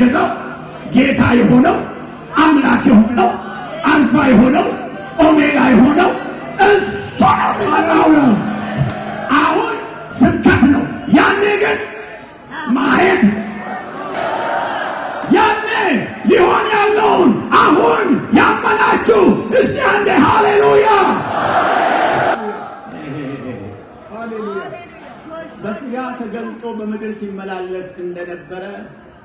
የሚገዛው ጌታ የሆነው አምላክ የሆነው አልፋ የሆነው ኦሜጋ የሆነው እሱ ነው። አሁን ስብከት ነው። ያኔ ግን ማየት ያኔ ሊሆን ያለውን አሁን ያመናችሁ እስቲ አንዴ ሃሌሉያ። በስጋ ተገልጦ በምድር ሲመላለስ እንደነበረ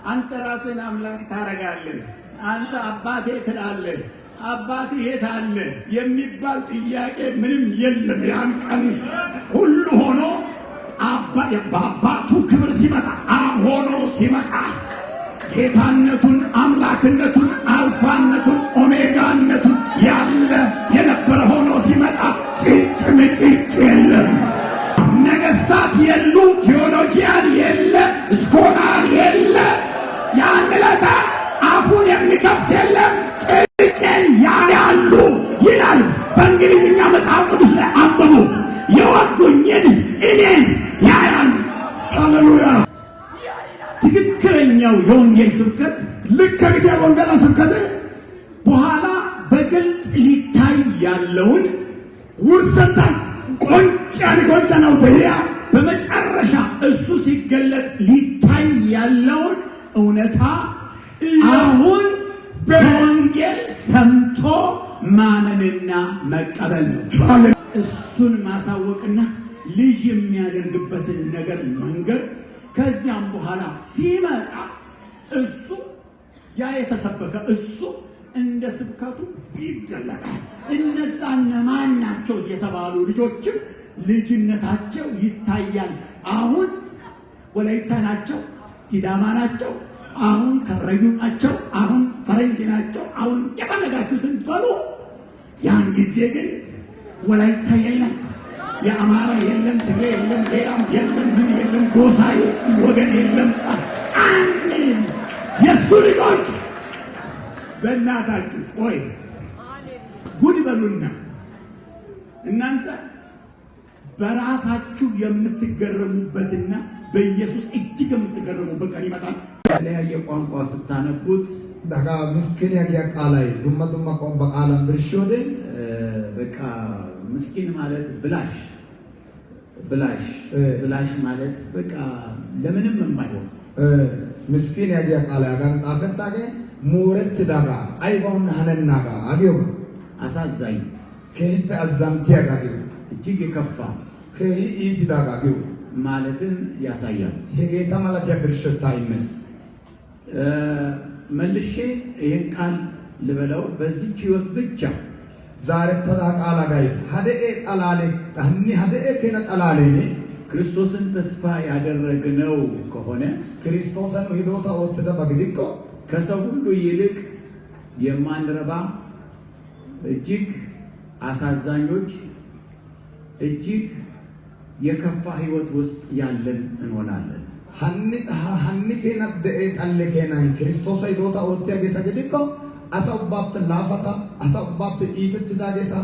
አንተ ራስህን አምላክ ታረጋለህ። አንተ አባቴ ትላለህ። አባቴ የት አለ የሚባል ጥያቄ ምንም የለም። ያን ቀን ሁሉ ሆኖ በአባቱ ክብር ሲመጣ አብ ሆኖ ሲመጣ ጌታነቱን፣ አምላክነቱን፣ አልፋነቱን፣ ኦሜጋነቱን ያለ የነበረ ሆኖ ሲመጣ ጭጭምጭጭ የለም። ነገስታት የሉ፣ ቴዎሎጂያን የለ፣ ስኮላር የለ። ያን ዕለት አፉን የሚከፍት የለም። ጭጭን ያያሉ ይላል በእንግሊዝኛ መጽሐፍ ቅዱስ ላይ አንብቡ። የወጉኝን እኔን ያያሉ። ሃሌሉያ። ትክክለኛው የወንጌል ስብከት ልክ ከጊዜ ወንጌል ስብከት በኋላ በግልጥ ሊታይ ያለውን ውርሰታን ቆንጫን ቆንጫ ነው በያ በመጨረሻ እሱ ሲገለጥ ሊታይ ያለውን እውነታ አሁን በወንጌል ሰምቶ ማመንና መቀበል ነው። እሱን ማሳወቅና ልጅ የሚያደርግበትን ነገር መንገር። ከዚያም በኋላ ሲመጣ እሱ ያ የተሰበከ እሱ እንደ ስብከቱ ይገለጣል። እነዛ እነማን ናቸው የተባሉ ልጆችም ልጅነታቸው ይታያል። አሁን ወላይታ ናቸው፣ ሲዳማ ናቸው፣ አሁን ከረዩ ናቸው፣ አሁን ፈረንጅ ናቸው፣ አሁን የፈለጋችሁትን በሉ። ያን ጊዜ ግን ወላይታ የለም፣ የአማራ የለም፣ ትግሬ የለም፣ ሌላም የለም፣ ምን የለም፣ ጎሳ የለም፣ ወገን የለም። አንድ የእሱ ልጆች በእናታችሁ ቆይ ጉድ በሉና እናንተ በራሳችሁ የምትገረሙበትና በኢየሱስ እጅግ የምትገረሙበት ቀን ይመጣል። የተለያየ ቋንቋ ስታነቡት ዳጋ ምስኪን ያዲያ ቃላይ ዱማ ዱማ ቋንቋ ቃላን ብርሽወደ በቃ ምስኪን ማለት ብላሽ ብላሽ ማለት በቃ ለምንም የማይሆን ምስኪን ያዲያ ቃላይ አጋን ጣፈንታገ ሙረት ዳጋ አይባውና ሀነናጋ አዲዮጋ አሳዛኝ ከህተ አዛምቲ ያጋጊ እጅግ የከፋ ከኢቲ ዳጋጊው ማለትን ያሳያል። የጌታ ማለት ያብርሽታ ይመስ መልሼ ይሄን ቃል ልበለው በዚህች ህይወት ብቻ ዛሬ ተዳቃላ ጋይስ ሀደኤ ጣላሌ ታኒ ሀደኤ ከነ ጣላሌኒ ክርስቶስን ተስፋ ያደረግነው ከሆነ ክርስቶስን ሂዶታ ወጥተ በግዲቆ ከሰው ሁሉ ይልቅ የማንረባ እጅግ አሳዛኞች እጅግ የከፋ ህይወት ውስጥ ያለን እንሆናለን። ሀኒ ከነ ደኤ ጣለ ከና ክርስቶስ ሂዶታ ወጥተ ጌታ ግዲቆ አሰባብ ላፈታ አሰባብ ኢትት ዳጌታ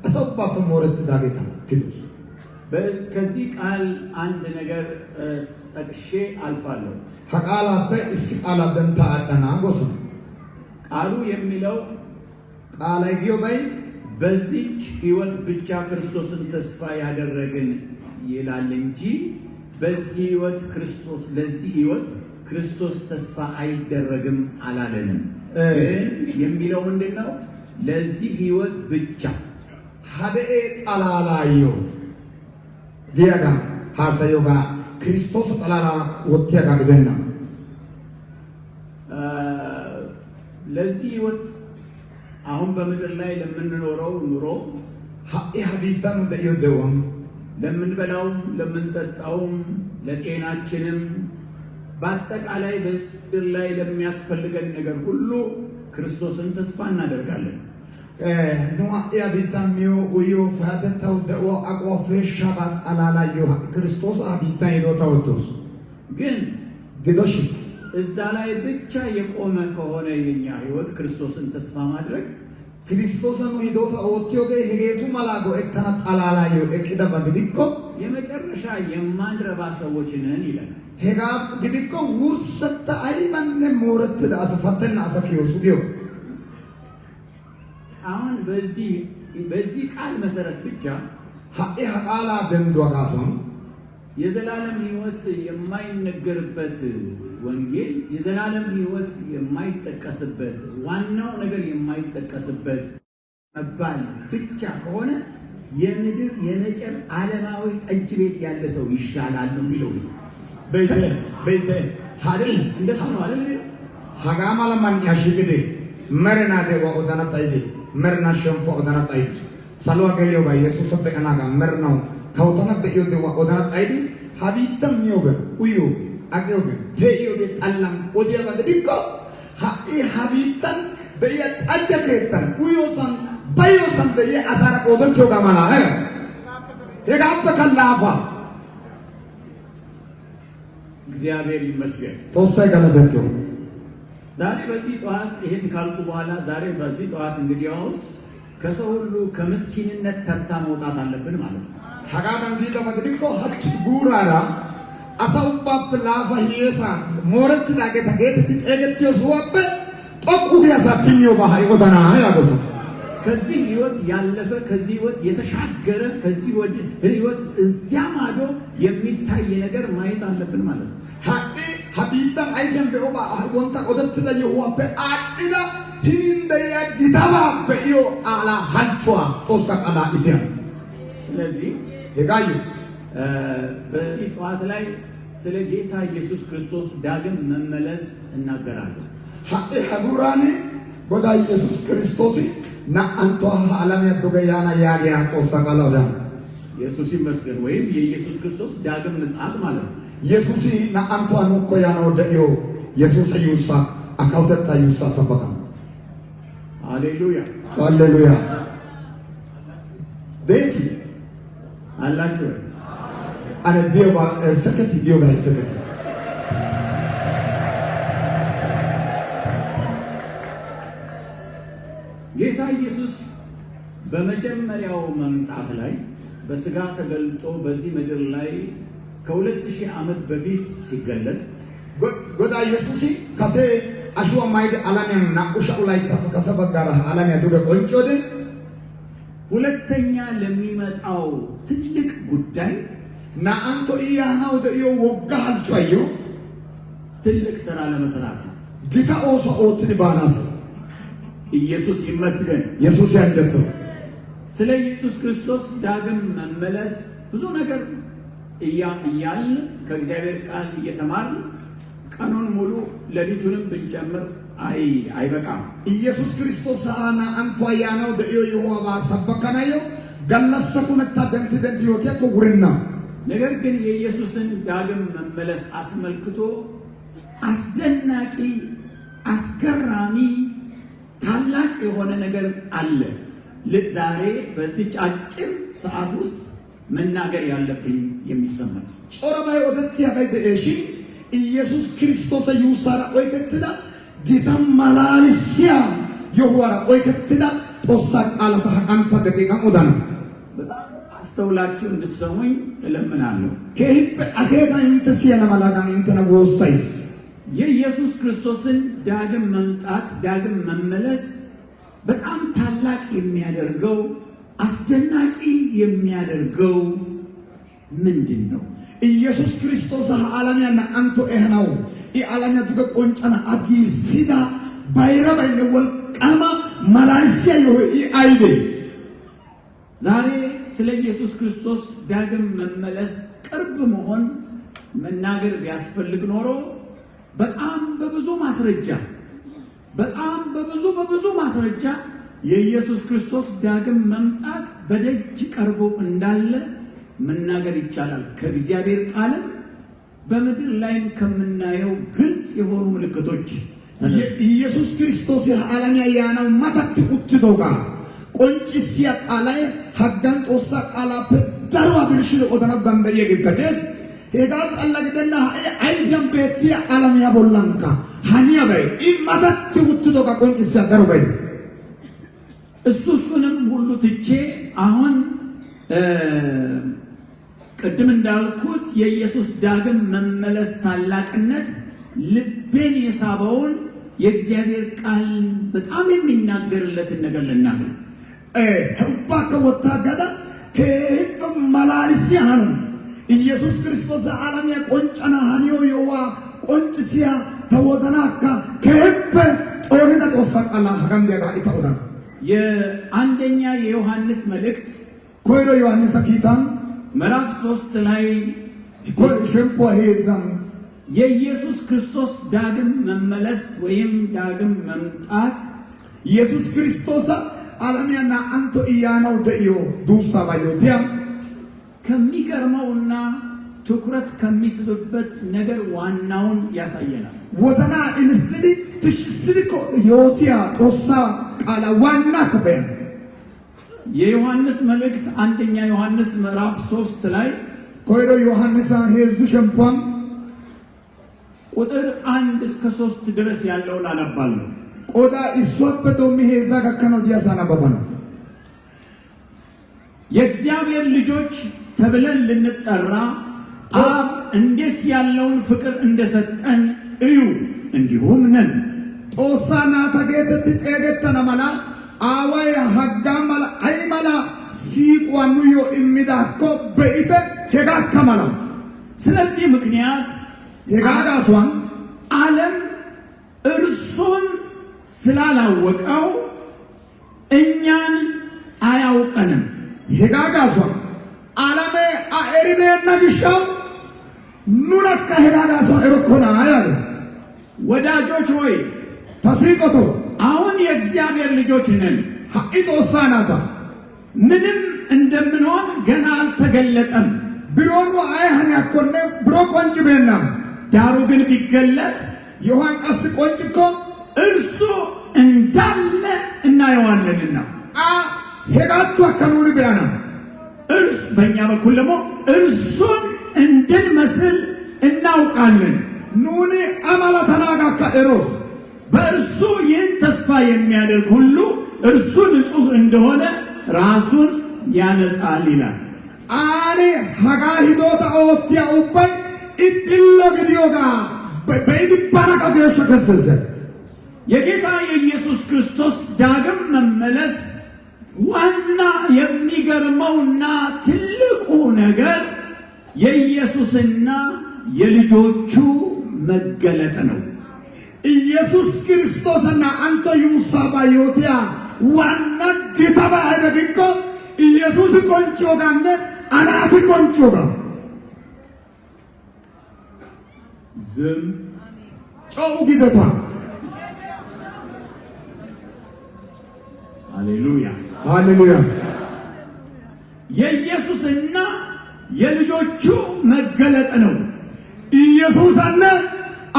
አሰባብ ሞረት ዳጌታ ቅዱስ ከዚህ ቃል አንድ ነገር ጠቅሼ አልፋለሁ። ሐቃላበ እስቃላ ደንታ አዳና ጎሱ ቃሉ የሚለው ቃላይ ጊዮባይ በዚህች ህይወት ብቻ ክርስቶስን ተስፋ ያደረግን ይላል እንጂ በዚህ ህይወት ክርስቶስ ለዚህ ህይወት ክርስቶስ ተስፋ አይደረግም አላለንም። ግን የሚለው ምንድነው? ለዚህ ህይወት ብቻ ሀደኤ ጣላላዮ ዲያጋ ሐሰዮጋ ክርስቶስ ጣላላ ወጥያጋ ግደና ለዚህ ህይወት አሁን በምድር ላይ ለምንኖረው ኑሮ ሀቢታን እንደየደውም ለምንበላውም ለምንጠጣውም ለጤናችንም በአጠቃላይ በምድር ላይ ለሚያስፈልገን ነገር ሁሉ ክርስቶስን ተስፋ እናደርጋለን። ኖአ ያቢታን ሚዮ ወዮ ፈተታው ደኦ አቆፈሻ ባጣላላዮ ክርስቶስ አቢታ ይዶታውቶስ ግን ግዶሽ እዛ ላይ ብቻ የቆመ ከሆነ የኛ ህይወት ክርስቶስን ተስፋ ማድረግ ክርስቶስን ሂዶታ ወጥዮገ ሄጌቱ ማላጎ እከና ጣላላዮ እቅደ በግዲኮ የመጨረሻ የማንረባ ሰዎች ነን ይላል። Hega gidiko wursata ayman morat da asafatna asakiyo sudiyo አሁን በዚህ ቃል መሰረት ብቻ hae haqala dendo gason የዘላለም ሕይወት የማይነገርበት ወንጌል የዘላለም ሕይወት የማይጠቀስበት ዋናው ነገር የማይጠቀስበት መባል ብቻ ከሆነ የምድር የነጨር ዓለማዊ ጠጅ ቤት ያለ ሰው ይሻላል ነው የሚለው። በይተ አይደል? እንደሱ ነው አይደል? ሀጋማ ለማን ያሽግደ መርና ደዋ ኦዳና ታይደ መርና ሸምፖ ኦዳና ታይደ ሰልዋ ገሊዮ ባ ኢየሱስ በቀና ጋር መርናው ከውተና ደዮ ደዋ ኦዳና ታይደ ሀቢተም ዮገን ኡዮ አገዮገ ፌዮገ ጣላም ኦዲያ ባገዲኮ ሀኢ ሀቢተን በየ ጠጀከተን ኡዮሳን ባዮሳን በየ አሳራ ኦደንቾ ጋማላ የጋፈ ከላፋ እግዚአብሔር ይመስገን። ተወሳይ ገለዘቸው ዛሬ በዚህ ጠዋት ይሄን ካልኩ በኋላ ዛሬ በዚህ ጠዋት እንግዲያውስ ከሰው ሁሉ ከምስኪንነት ተርታ መውጣት አለብን ማለት ነው። ሀጋዳን ዲላ ማግዲኮ ሀጭ ጉራራ አሳውባብ ላፋ ሂየሳ ሞረት ዳገታ ጌት ትጠገት ይወስዋበ ጠቁ ያሳፍኝው ባሃይ ወዳና ያጎሱ ከዚህ ህይወት ያለፈ ከዚህ ህይወት የተሻገረ ከዚህ ህይወት እዚያ ማዶ የሚታይ ነገር ማየት አለብን ማለት ነው። ሀዲ ሀቢታም አይዘን በኦባ ወንታ ወደት ላይ ወአበ አዲዳ ሂንደያ ጊታባ በዮ አላ ሀልቿ ጦሳቃላ ኢሲያ ስለዚህ የጋዩ በዚህ ጠዋት ላይ ስለ ጌታ ኢየሱስ ክርስቶስ ዳግም መመለስ እናገራለሁ። ሀዲ ሀጉራኒ ጎዳ ኢየሱስ ክርስቶስ ና አንቷ ዓለም ያደገያና ያጊያ ጦሳቃላ ወዳ ኢየሱስ ይመስገን ወይም የኢየሱስ ክርስቶስ ዳግም ምጽአት ማለት ነው። ኢየሱስ ና አንቷ ነው እኮ ያናው ደዮ ኢየሱስ ይውሳ አካውተታ ይውሳ ሰበካ ሃሌሉያ ሃሌሉያ ዴቲ አላችሁ አነ ዲዮባ ሰከቲ ዲዮጋ ሰከቲ ጌታ ኢየሱስ በመጀመሪያው መምጣት ላይ በስጋ ተገልጦ በዚህ ምድር ላይ ከ2000 ዓመት በፊት ሲገለጥ ጎዳ ኢየሱስ ከሴ አሽዋ ማይደ አላሚያም ናቁሻው ላይ ተፈከሰ በጋራ አላሚያ ዱበ ቆንጮደ ሁለተኛ ለሚመጣው ትልቅ ጉዳይ ና አንቶ ኢያናው ደዮ ወጋልቻዩ ትልቅ ሥራ ለመስራት ነው። ጌታ ኦሶ ኦትን ባናስ ኢየሱስ ይመስገን። ኢየሱስ ያንደተው ስለ ኢየሱስ ክርስቶስ ዳግም መመለስ ብዙ ነገር እያል ከእግዚአብሔር ቃል እየተማር ቀኑን ሙሉ ለሊቱንም ብንጨምር አይበቃም። ኢየሱስ ክርስቶስ አና አንቷ ያናው ደዮ ይሆባ ሰበከናዮ ገለሰኩመታ ደንት ዮቴኮ ጉርና ነገር ግን የኢየሱስን ዳግም መመለስ አስመልክቶ አስደናቂ አስገራሚ ታላቅ የሆነ ነገር አለ። ዛሬ በዚህ አጭር ሰዓት ውስጥ መናገር ያለብኝ የሚሰማኝ ጮረባይ ወደት ያባይ ደሺ ኢየሱስ ክርስቶስ ይውሳራ ወይከትዳ ጌታ ማላልሲያ የሆራ ወይከትዳ ጦሳ ቃላታ አንተ ደቂቃ ወዳና በጣም አስተውላችሁ እንድትሰሙኝ እለምናለሁ። ከህብ አገጋ እንተሲያና ማላጋም እንተና ወሳይስ የኢየሱስ ክርስቶስን ዳግም መምጣት ዳግም መመለስ በጣም ታላቅ የሚያደርገው አስደናቂ የሚያደርገው ምንድን ነው? ኢየሱስ ክርስቶስ ዓለምያና አንቶ ehnaው ዓለምያ ዱገ ቆንጫና አጊሲዳ ባይረባይነ ወልቃማ ማላልሲያ አይቤ ዛሬ ስለ ኢየሱስ ክርስቶስ ዳግም መመለስ ቅርብ መሆን መናገር ቢያስፈልግ ኖሮ በጣም በብዙ ማስረጃ የኢየሱስ ክርስቶስ ዳግም መምጣት በደጅ ቀርቦ እንዳለ መናገር ይቻላል። ከእግዚአብሔር ቃልም በምድር ላይም ከምናየው ግልጽ የሆኑ ምልክቶች ኢየሱስ ክርስቶስ የዓለም ያያናው ማታት ቁጥቶጋ ቆንጭሲያ ቃላይ ሀጋን ጦሳ ቃላፕ ዳሩ አብርሽል ኦደና ጋንደየ ገደስ ሄጋት አላገደና አይዘም ቤቲያ ዓለም ያቦላንካ ሃኒያ በይ ማታት ቁጥቶጋ ቆንጭሲያ ዳሩ በይ እሱንም ሁሉ ትቼ አሁን ቅድም እንዳልኩት የኢየሱስ ዳግም መመለስ ታላቅነት ልቤን የሳበውን የእግዚአብሔር ቃል በጣም የሚናገርለትን ነገር ልናገር። ህባከ ወታገዳ ከፍ መላልሲያኑ ኢየሱስ ክርስቶስ ዓለም የቆንጨና ሃኒዮ የዋ ቆንጭሲያ ተወዘናካ ከፍ ጦርነት ተወሰቀላ ሀገንደጋ ኢታውዳ የአንደኛ የዮሐንስ መልእክት ኮይሮ ዮሐንስ አኪታም ምዕራፍ 3 ላይ ሸምፖ ሄዛም የኢየሱስ ክርስቶስ ዳግም መመለስ ወይም ዳግም መምጣት ኢየሱስ ክርስቶስ ዓለምያና አንቶ ኢያናው ደዮ ዱሳ ባዮቲያ ከሚገርመውና ትኩረት ከሚስብበት ነገር ዋናውን ያሳየናል። ወዘና እንስዲ ትሽስልኮ ዮቲያ ጦሳ ቃላ ዋና ከበያ የዮሐንስ መልእክት አንደኛ ዮሐንስ ምዕራፍ 3 ላይ ኮይሮ ዮሐንስ ሄዙ ሸምፖም ቁጥር 1 እስከ 3 ድረስ ያለውን አነባለሁ። ቆዳ ኢሶበቶ ሚሄዛ ከከነው ዲያሳና በበና የእግዚአብሔር ልጆች ተብለን ልንጠራ አብ እንዴት ያለውን ፍቅር እንደሰጠን እዩ፣ እንዲሁም ነን። ጦሳና ተጌተት ጤገተና መላ አዋይ ሀጋመላ አይመላ ሲቋኑዮ እሚዳኮ በኢተ ሄጋከመላ ስለዚህ ምክንያት ሄጋዳሷን ዓለም እርሱን ስላላወቀው እኛን አያውቀንም። ሄጋዳሷን ዓለሜ አኤሪቤ ነግሻው ኑነካ ሄጋዳሷን እርኮና ያለስ ወዳጆች ሆይ ተስሪቆቶ አሁን የእግዚአብሔር ልጆች ነን። ጦሳናታ ምንም እንደምንሆን ገና አልተገለጠም። ብሮኑ አይሃን ያኮነ ብሮ ቆንጭ ቤና ዳሩ ግን ቢገለጥ ዮሐን ቀስ ቆንጭኮ እርሱ እንዳለ እናየዋለንና ሄጋቱ አከኑሪ ቢያና እርሱ በእኛ በኩል ደግሞ እርሱን እንድንመስል እናውቃለን። ኑኒ አማላ ተናጋካ ኤሮስ በእርሱ ይህን ተስፋ የሚያደርግ ሁሉ እርሱ ንጹሕ እንደሆነ ራሱን ያነጻል ይላል። አኔ ሀጋ ሂዶታ ኦቲያ ኡባይ ኢጥሎ ግዲዮጋ በይድባና ቀገሾ ከሰሰ የጌታ የኢየሱስ ክርስቶስ ዳግም መመለስ ዋና የሚገርመውና ትልቁ ነገር የኢየሱስና የልጆቹ መገለጥ ነው። ኢየሱስ ክርስቶስና አንተ ዩሳ ባዮቲያ ዋና ጌታባ አይደግኮ ኢየሱስ ቆንጮ ጋነ አናት ቆንጮ ጋ ዝም ጨው ጊደታ ሃሌሉያ ሃሌሉያ የኢየሱስና የልጆቹ መገለጥ ነው። ኢየሱስና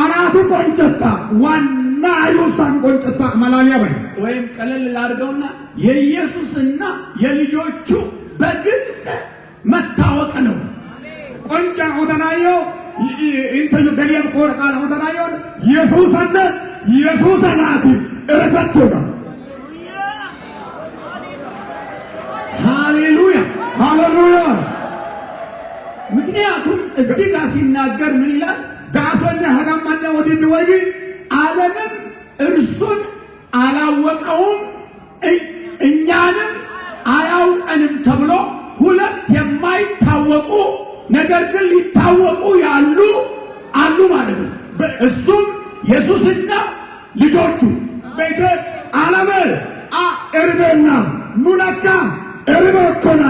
አናቱ ቆንጨታ ዋና አዩሳን ቆንጨታ መላሊያ ባይ ወይም ቀለል ላድርገውና የኢየሱስና የልጆቹ በግልጥ መታወቅ ነው። ቆንጫ ኦደናዮ ኢንተዩ ገሊያም ቆርቃላ ኦደናዮ ኢየሱስና ኢየሱስናቲ እረተቶጋ ሃሌሉያ ሃሌሉያ። ምክንያቱም እዚህ ጋር ሲናገር ምን ይላል? ዳሰኛ ሀዳማና ወዲን ወይ ዓለምም እርሱን አላወቀውም እኛንም አያውቀንም ተብሎ ሁለት የማይታወቁ ነገር ግን ሊታወቁ ያሉ አሉ ማለት ነው። እሱም ኢየሱስና ልጆቹ ቤተ ዓለም እርቤና ኑነካ እርቤኮና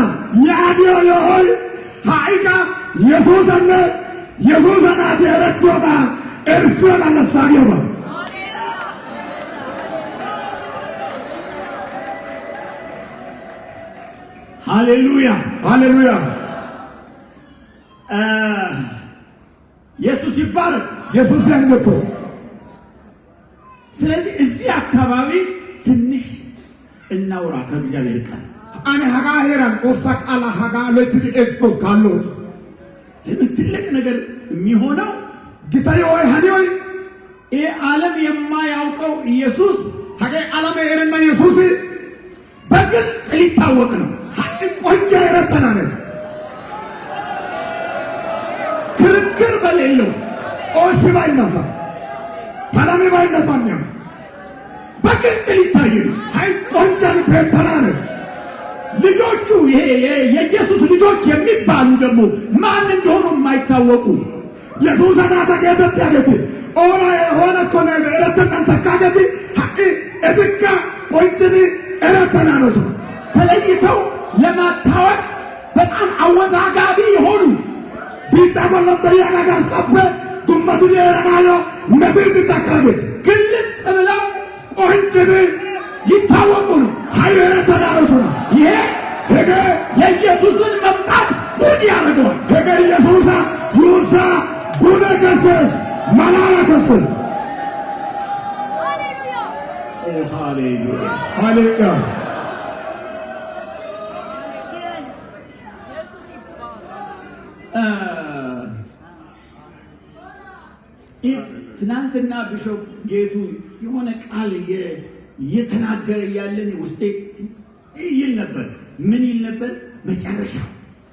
ያዲዮ የሆይ ሃይካ ኢየሱስና ኢየሱስናት የረቶታ እርሱን አለሳጊዮባ ሃሌሉያ ሃሌሉያ። ኢየሱስ ይባረክ። ኢየሱስ ያንገቶ። ስለዚህ እዚህ አካባቢ ትንሽ እናውራ ከእግዚአብሔር ቃል አኔ ሀጋ ሄራን ቆሳ ቃላ ሀጋ ለትዲ ኤስቶስ ካሎት ለምን ትልቅ ነገር የሚሆነው ጌታዬ ሆይ ሀዲዮይ ይህ ዓለም የማያውቀው ኢየሱስ ሀገ ዓለም ኤረና ኢየሱስ በግልጥ ሊታወቅ ነው። ሀቅ ቆንጃ ይረተናነስ ኦሽ ባይነሳ ፓላሜ ባይነማንም በግልጥ ሊታይ ነው። ሃይ ቆንጃል በተናነስ ልጆቹ ይሄ የኢየሱስ ልጆች የሚባሉ ደግሞ ማን እንደሆኑ የማይታወቁ ኢየሱስ አናታ ገደት ያገት ኦራ ሆነ ኮነ ረተናን ተካገት ሃይ እድካ ቆንጅኒ ረተናነሱ ተለይተው ለማታወቅ በጣም አወዛጋቢ የሆኑ ቢታበለም በያጋጋር ሰፈ ጉመቱ የራናዮ ነብይ ተካገት ግልጽ ብለው ቆንጅኒ ሊታወቁ ነው። ሃይ ረተናነሱ ነው። ይሄ ሄገ የኢየሱስን መምጣት ጉድ ያደርገዋል። ሄገ ኢየሱሳ ዩሳ ጉደ ከሰስ ማላላ ከሰስ ኦ ሃሌሉያ ሃሌሉያ ትናንትና ቢሾፕ ጌቱ የሆነ ቃል እየተናገረ ያለን ውስጤ ይል ነበር። ምን ይል ነበር? መጨረሻ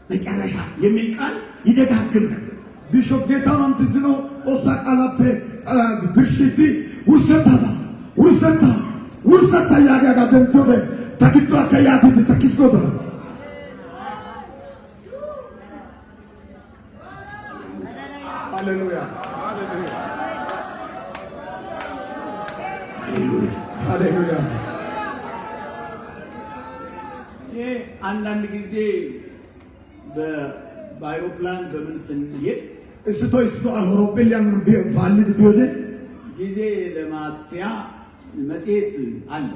መጨረሻ የሚል ቃል ይደጋግም ነበር። ቢሾፕ ጌታ ማንትዝኖ ኦሳ ቃላፔ ብርሽቲ ውርሰታ ያጋጋ ደንቶበ ተኪቶ አከያቲ ተኪስጎዘ ሃሌሉያ ሃሌሉያ ሃሌሉያ ይሄ አንዳንድ ጊዜ በአይሮፕላን በምን ስንሄድ እስቶ አውሮፕላን ፋልድ ቢወደ ጊዜ ለማጥፊያ መጽሔት አለ።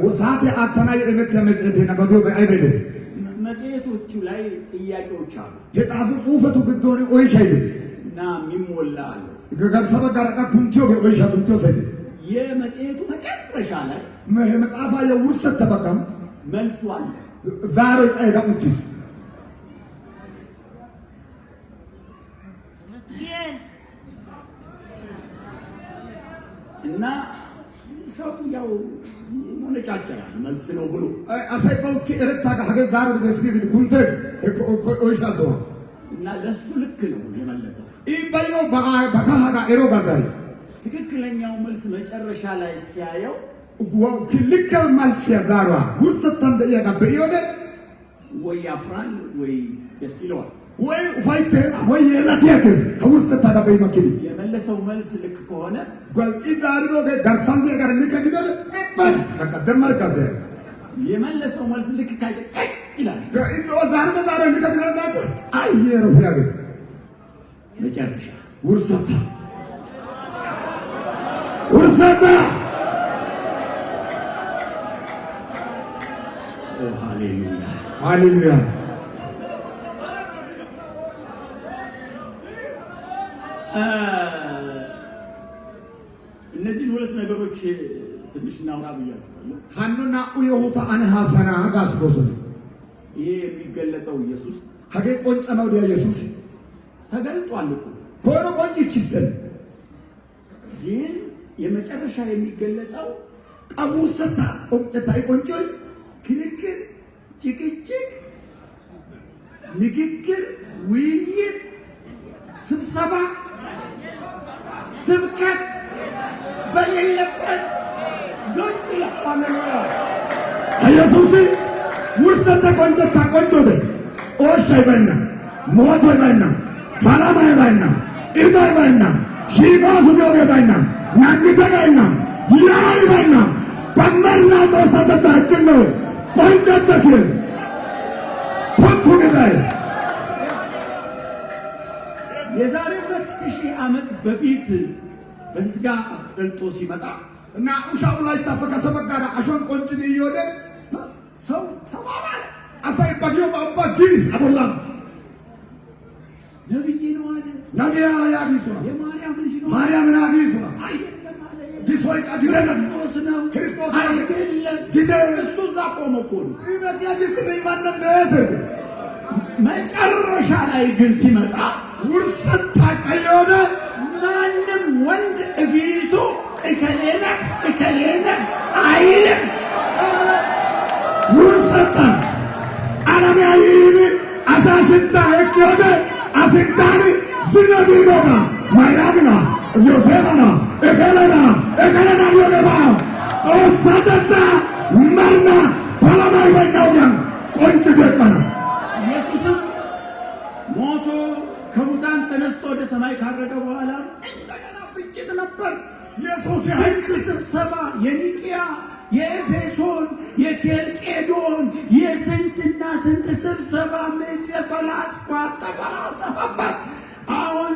ወሳቴ አተናይ እመት መጽሔት ነገዶ አይበደስ መጽሔቶቹ ላይ ጥያቄዎች አሉ። የጣፉ ጽሁፈቱ ግዶኒ ኦይሻይደስ እና የሚሞላ አለ። ገርሰበ ጋራቃ ኩንቲዮ ኦይሻ ኩንቲዮ ሳይደስ የመጽሔቱ መጨረሻ ላይ መጽሐፋ የውርሰት ተበቀም መልሱ አለ። ዛሬ ጣይዳሙቲስ እና ሰው ያው ሞነጫጨራል መልስ ነው ብሎ አሳይባው ሲረታ ሀገ ዛሬ በስኪ ኩንተስ ኦይሻ ሰው እና ለሱ ልክ ነው የመለሰው። ኢባዮ በካሃጋ ኤሮ ጋዛሪ ትክክለኛው መልስ መጨረሻ ላይ ሲያየው ልክ መልስ ያዛሯ ውርሰተን ደያጋ በይወደ ወይ ያፍራል ወይ ደስ ይለዋል ወይ ፋይተስ ወይ የላቲያከስ ውርሰታ ዳበይ ማኪኒ የመለሰው መልስ ልክ ከሆነ ጓል ኢዛሪዶ ጋርሳን ጋር ልከግዶ በቃ ደመር ጋዘ የመለሰው መልስ ልክ ካይደ ይላል ዛሬ ዛሬ ልከግዶ አየሩ ያገስ መጨረሻ ውርሰታ ኦ ሃሌሉያ ሃሌሉያ እነዚህን ሁለት ነገሮች ትንሽ እናውራ ብያችኋለሁ። ሀኑና ኡየሁታ አነ ሐሰና ጋስጎዞ ይሄ የሚገለጠው ኢየሱስ ሀገ ቆንጨ ነው ዲያ ኢየሱስ ተገልጧል እኮ ኮሮ ቆንጭ ይችስተን ግን የመጨረሻ የሚገለጠው ቀውሰታ ኦምጨታይ ቆንጮል ክርክር፣ ጭቅጭቅ፣ ንግግር፣ ውይይት፣ ስብሰባ፣ ስብከት በሌለበት ጎንጭላ ሃሌሉያ ኢየሱስ ውርሰተ ቆንጨታ ቆንጮደ ኦሻይ ባይና ሞቶ ባይና ፋላማ ባይና ኢዳይ ባይና ሺጋሱ ዲዮገ ባይና ናንዲተ ባይና ያይ ባይና በመርና ተሰጠታ እድል ቆንጨተ ኪስ ፖቱ ገዳይስ የዛሬ 2000 ዓመት በፊት በስጋ ገልጦ ሲመጣ እና ኡሻው ላይ ታፈከሰ በጋራ አሾን ቆንጭን ይወደ ሰው ተባባለ። አሳይ ባዲዮ ባባ ጊሪስ አቦላም ነብይ ነው አለ። ነቢያ ያዲሱ የማርያም ልጅ ነው። ማርያም ናዲሱ አይደለም አለ። ዲሶይ ቃዲለና ክርስቶስ ነው። ክርስቶስ አይደለም። ጊዜ እሱ እዛ ቆመ እኮ ነው። ይበዲያ ዲስ ነው ማንም ደሰት መጨረሻ ላይ ግን ሲመጣ ውርሰት ታቀየወደ ማንም ወንድ እፊቱ እከሌነ እከሌነ አይልም። ውርሰታን አለሚያይኒ አሳስንታ ህቅወደ አስንታኒ ዝነዲዶጋ Yosefana, Ekelena Yodeba, Osatata, Marna, Palamai Nagan, Conchekana. ኢየሱስም ሞቶ ከሙታን ተነስቶ ወደ ሰማይ ካረገ በኋላ እንደገና ፍጭት ነበር። ኢየሱስ የሕግ ስብሰባ፣ የኒቅያ፣ የኤፌሶን፣ የኬልቄዶን የስንትና ስንት ስብሰባ ምድረ ፈላስፋ ተፈላሰፈበት። አሁን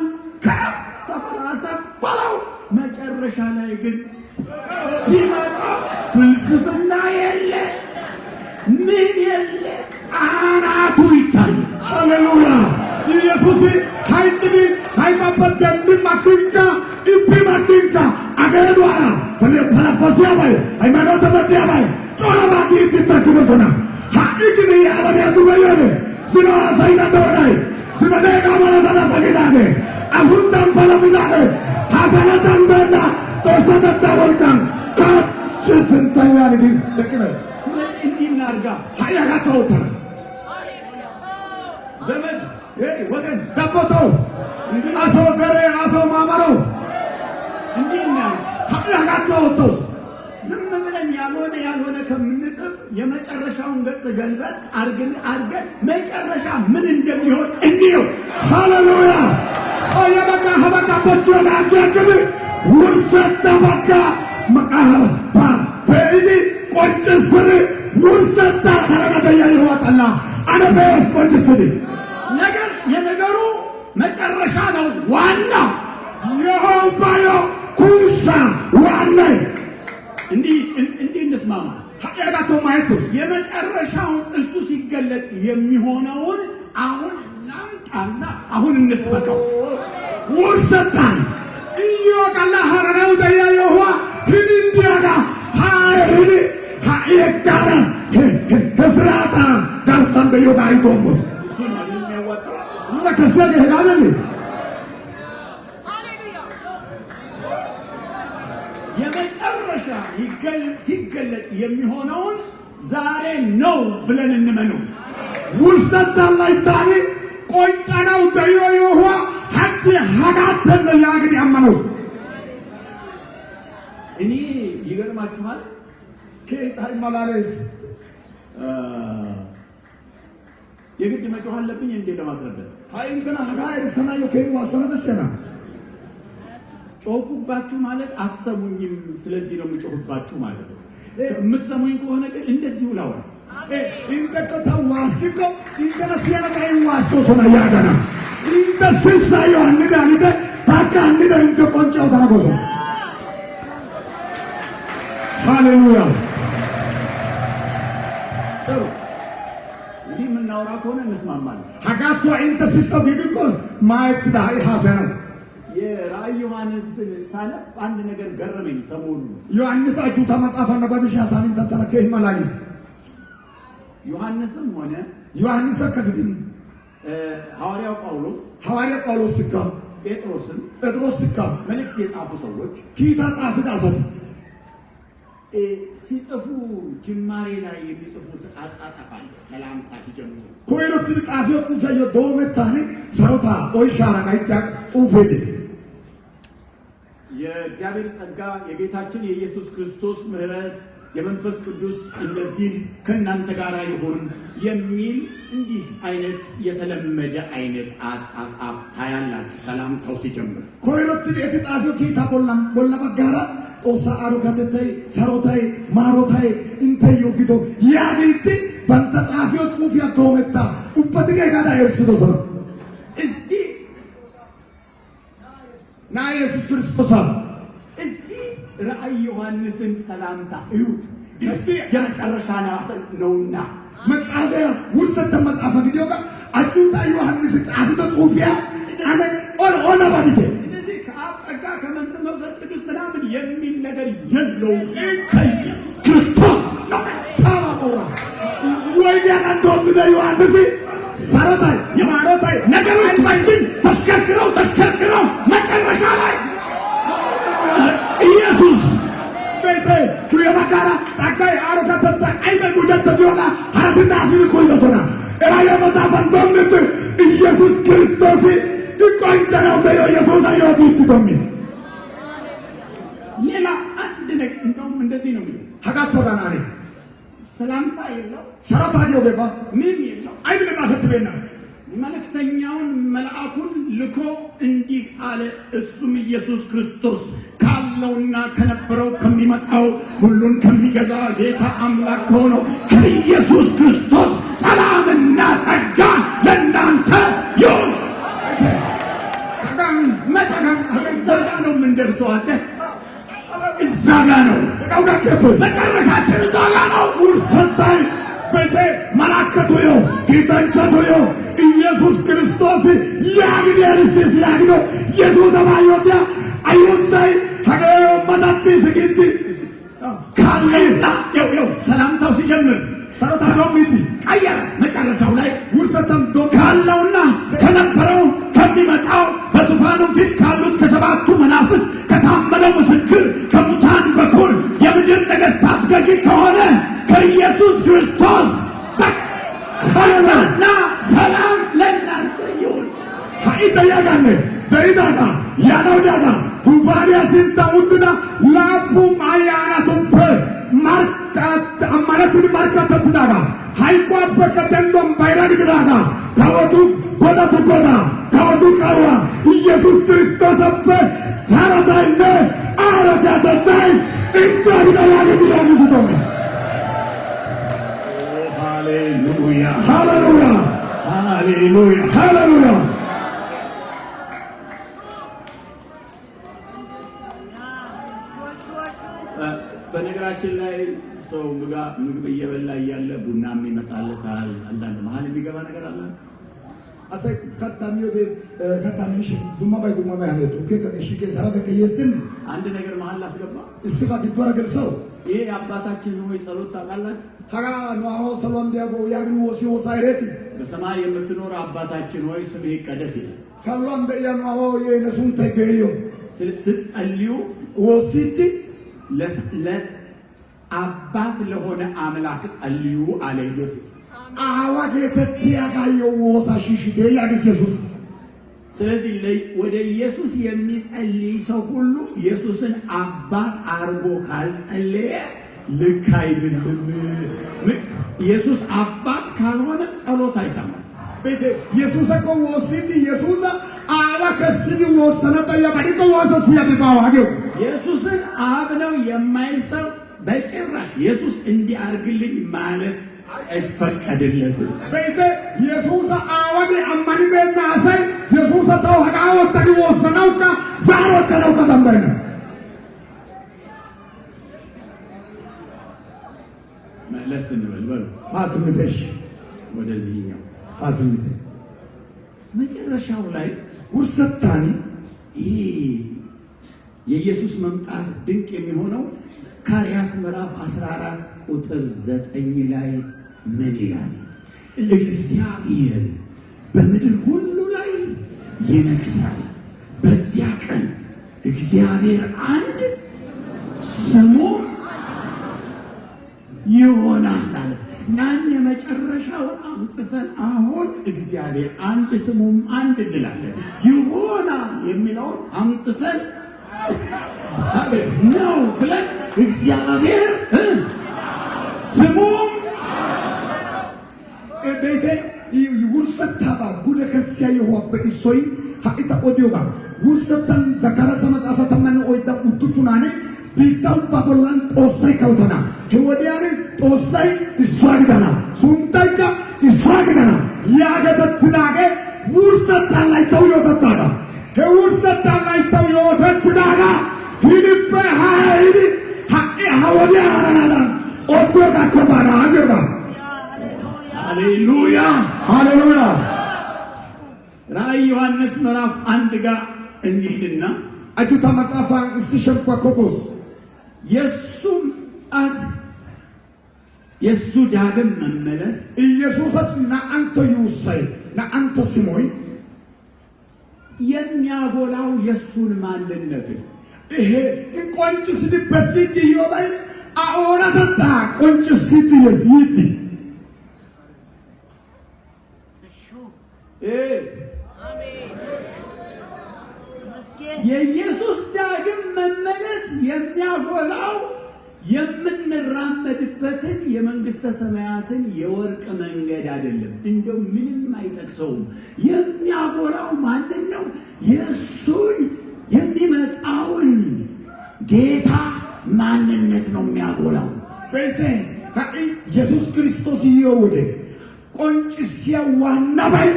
ተፈላሰፈው። መጨረሻ ላይ ግን ሲመጣ ፍልስፍና የለ ምን የለ አናቱ ይታያል። ሃሌሉያ! ኢየሱስ ሃይቅዲ ሃይማፈት ደንብ ማክንካ ኢቢ ማክንካ አገዷራ ፈለፈሲያ ባይ ሃይማኖት ተበዲያ ባይ ጮራ ባቂ ይተክበሰና ሃይቅዲ ያለሚያ ዱበየነ ስና ሳይና ተወዳይ ስና ደጋ ማለታና ሰገዳነ አሁንዳን ፈለሚዳነ ሐሰነታን ደና ተሰተታ ወልካን ከስንታያን ዲ ለከነ ስለዚህ እንዲናርጋ ሃያጋታውታ ዘመድ ወገን ዳቦቶ አሶ ገሬ አሶ ማማሮ እንዲናርጋ ሃያጋታውቶስ ዝም ብለን ያልሆነ ከምንጽፍ የመጨረሻውን ገጽ ገልበጥ አርገን መጨረሻ ምን እንደሚሆን እንየው። ሃሌሉያ! ቆየ በቃ ሀበቃ ቦቹና አገግብ ውርሰት በቃ መቃሃባ በይዲ ቆጭስሪ ውርሰት አረጋደያ ይወጣላ አነበስ ቆጭስሪ ነገር የነገሩ መጨረሻ ነው ዋናው። የሆባዮ ኩሻ ዋናይ እንዲህ እንስማማ። ሀያጋቶ ማየቱስ የመጨረሻውን እሱ ሲገለጥ የሚሆነውን አሁን ናምጣና አሁን እንስበከው። ውርሰታን ኢዮቃላ ሀረናው ደያ የሆዋ ሂድንዲያጋ ሃይሂድ ሃይጋራ ከስራታ ጋርሳን በዮ ጋሪ ቶሞስ እሱ ነው የሚያዋጣው። ምን ከሰገ ሄዳለኝ የመጨረሻ ሲገለጥ የሚሆነውን ዛሬ ነው ብለን እንመነው። ውርሰታን ላይ ታኒ ቆንጫናው ደዮ የሆዋ ሀጂ ሀጋተን ያግድ ያመነው እኔ ይገርማችኋል። ከታይ ማላሌስ የግድ መጮህ አለብኝ እንዴ ለማስረዳት? ሃይ እንትና ሀጋይ ሰናዮ ከዋሰነ በሰና ጮኩባችሁ ማለት አትሰሙኝም፣ ስለዚህ ነው የምጮህባችሁ ማለት ነው። የምትሰሙኝ ከሆነ ግን እንደዚሁ ላውራ። ኢንተከ ተዋሲኮ ኢንተነ ሲያና ካይ ዋሶ ሶና ያጋና ኢንተ ሲሳዮ አንዳኒተ ታካ አንዳ ኢንተ ቆንጫው ተናጎሶ ሃሌሉያ! ጥሩ እንዲህ የምናወራ ከሆነ እንስማማለን። ሀጋቷ ኢንተ ሲሳው ቢግኮ ማየት ዳይ ሐሰና የራእይ ዮሐንስን ሳነብ አንድ ነገር ገረመኝ። ሰሞኑን ዮሐንስ አጁ ተመጻፈና በብሻ ሳሚን ተተነከ ይመላሊስ ዮሐንስም ሆነ ዮሐንስ ከግድም ሐዋርያው ጳውሎስ ሲካ ጴጥሮስ ሲካ መልእክት የጻፉ ሰዎች ኪታ ጣፍዳ ሰት ሲጽፉ ጅማሬ ላይ የሚጽፉት አጻጻፍ አለ። ሰላምታ ሲጀምሩ ኮይሮት ጣፊዮ ቁሰዮ ዶመታኔ ሰሮታ ኦይሻራ ጋይታ ጹፌልስ የእግዚአብሔር ጸጋ የጌታችን የኢየሱስ ክርስቶስ ምሕረት የመንፈስ ቅዱስ እንደዚህ ከእናንተ ጋር ይሁን የሚል እንዲህ አይነት የተለመደ አይነት አጻጻፍ ታያላችሁ። ሰላምታው ሲጀምር ኮይሮት ጣፊዮ ኪታ ቦላ በጋራ ኦሳ አሮጋተታይ ሰሮታይ ማሮታይ እንተዮ ግዶ ያቢት ባንተ ጣፊዮ ጹፊያ ዶመታ ኡበትገ ጋዳ እርሱዶ ሰው እስቲ ና ኢየሱስ ክርስቶስ እስቲ ራእይ ዮሐንስን ሰላምታ እዩት። እስቲ የመጨረሻ ነውና መጽሐፈ ውርሰት መጽሐፈ ቪዲዮ ጋር አጁታ ዮሐንስ ጻፍቶ ጹፊያ አነ ኦና ባዲቴ እንደዚህ ከአብ ጸጋ ከመንፈስ መንፈስ ቅዱስ ምናምን የሚል ነገር የለውም። ከኢየሱስ ክርስቶስ ነው። ታላቆራ ወያና እንደሆነ ዮሐንስ ሰረታይ የማሮታይ ነገሮች ባንቺን ተሽከርክረው መጨረሻ ላይ ኢየሱስ ቤቴ የመካራ ጸጋይ አሮካተታ አይበ ጉጀት ዲዮጋ ሀረትና አፊል ኮይዶሶና እራየ መጽሐፍ ኢየሱስ ክርስቶስ ይቆንጨነው ተዮ ኢየሱስ አዮት ይትቶሚስ ናኔ ሰላምታ የለው ሰራታ ዲዮገባ ምን የለው አይብለ ማፈትበና መልእክተኛውን መልአኩን ልኮ እንዲህ አለ። እሱም ኢየሱስ ክርስቶስ ካለውና ከነበረው ከሚመጣው ሁሉን ከሚገዛ ጌታ አምላክ ከሆነው ከኢየሱስ ክርስቶስ ሰላምና ጸጋ ለእናንተ ይሁን። እዛ ጋ ነው የምንደርሰው። አንተ እዛ ጋ ነው መጨረሻችን፣ እዛ ጋ ነው። ውርሰታይ ቤቴ መላከቶዮ ጌታንቻቶዮ ኢየሱስ ክርስቶስ ያግደርስ ያግዶ ኢየሱስ አባዮታ አይወሳይ ሀገዮ መጣቲ ስጊቲ ካለና ያው ሰላምታው ሲጀምር ሰረታ ዶሚቲ ቀየረ። መጨረሻው ላይ ውርሰታም ዶ ካለውና ከነበረው ከሚመጣው በዙፋኑ ፊት ካሉት ከሰባቱ መናፍስት ከታመነው ምስክር ከሙታን በኩር የምድር ነገሥታት ገዢ ከሆነ ከኢየሱስ ክርስቶስ ሰላምና ሰላም ለእናንተ ይሁን። ሀኢተ ያጋነ ደይዳጋ ያዳውዳጋ ዙፋንያ ሲንታ ውትዳ ላፉም አያናቱፈ ማርካት አማነትን ማርካት ትዳጋ ሃይቋ ፈከተንዶም ባይራድ ግዳጋ ካወቱ ጎዳቱ ጎዳ ካወቱ ካዋ ኢየሱስ ክርስቶስ አበ ሳራታይነ አረጋተታይ እንታሪዳዋግዲ ያንሱቶምስ ሃሌሉያ ሃሌሉያ ሃሌሉያ ሃሌሉያ። በነገራችን ላይ ሰው ምግብ እየበላ እያለ ቡናም ይመጣለታል። አንዳንድ መሀል የሚገባ ነገር አለ። አሰይ ከተሚው ከተሚሽ ዱማባይ ያነቱ ከከሽከ ሰራ በከየስትን አንድ ነገር መሀል ላስገባ። እስባ ቢቶራ ገልሰው ይሄ አባታችን ሆይ ጸሎት ታውቃላችሁ? ሀጋ ነው ሰሎም ዲያጎ ያግኑ ወሲዮ ሳይሬት በሰማይ የምትኖር አባታችን ሆይ ስምህ ይቀደስ ይላል። ሰሎም ደያኑ አዎ የነሱን ተገዩ ስትጸልዩ ወሲቲ ለአባት ለሆነ አምላክ ጸልዩ አለ ኢየሱስ። አዋ ጌተት ያጋዩ ወሳሽሽቴ ያግስ ኢየሱስ። ስለዚህ ወደ ኢየሱስ የሚጸልይ ሰው ሁሉ ኢየሱስን አባት አርጎ ካልጸለየ ልክ አይደለም። ኢየሱስ አባት ካልሆነ ጸሎት አይሰማም። ቤቴ ኢየሱስ እኮ ወሲዲ ኢየሱስ አዋ ከሲዲ ወሰነጠ ያባዲቆ ወሰስ ያቢባዋገው ኢየሱስን አብ ነው የማይል ሰው በጭራሽ ኢየሱስ እንዲያርግልኝ ማለት አይፈቀድለትም። ቤቴ ኢየሱስ አዋዲ አማኒ በናሳይ ኢየሱስ ታው ሀቃው ተዲ ወሰነውካ ዛሮ ተነው ከተንበነ መለስ እንበል አስምተሽ ወደዚህኛው አስምተ መጨረሻው ላይ ውርሰታኒ የኢየሱስ መምጣት ድንቅ የሚሆነው ዘካርያስ ምዕራፍ 14 ቁጥር 9 ላይ ምን ይላል? እግዚአብሔር በምድር ሁሉ ላይ ይነግሣል። በዚያ ቀን እግዚአብሔር አንድ ስሙም ይሆናል አለ። ያን የመጨረሻውን አምጥተን አሁን እግዚአብሔር አንድ ስሙም አንድ እንላለን። ይሆናል የሚለውን አምጥተን ነው ብለን እግዚአብሔር ስሙም ቤቴ ውርሰታባ ጉደ ከሲያ የሆበ ኢሶይ ሀቂታ ኦዲዮጋ ውርሰታን ዘካራሰ መጽሐፈ መን ኦይታ ውቱቱናኔ ቢታው ባቦላን ጦሳይ ከውተና ህወዲያኔ ጦሳይ ይሷግዳና ሱንታይካ ይሷግዳና ያገተትናገ ውርሰታን ላይ ተው ይወተታዳ ውርሰታን ላይ ተው ይወተትናጋ ሂድፈ ሃይዲ ሀቂ ሀወዲያናናዳ ኦዲዮጋ ኮባና አዲዮጋ ሃሌሉያ ሃሌሉያ። ራእይ ዮሐንስ ምዕራፍ 1 ጋር እንሂድና አጁታ መጽሐፍ እስሸንኳ ኮቦስ የሱም የሱ ዳግም መመለስ ኢየሱስስ ናአንተ ይውሰይ ናአንተ ሲሞይ የሚያጎላው የሱን ማንነት ነው። ይሄ ቆንጭ ስድ በሲድ ይወባይ አኦራተታ ቆንጭ ስድ የሲድ የኢየሱስ ዳግም መመለስ የሚያጎላው የምንራመድበትን የመንግስተ ሰማያትን የወርቅ መንገድ አይደለም። እንደው ምንም አይጠቅሰውም። የሚያጎላው ማንን ነው? የእሱን የሚመጣውን ጌታ ማንነት ነው የሚያጎላው። ቤቴ ኢየሱስ ክርስቶስ ይወደ ቆንጭሲያ ዋና ባይ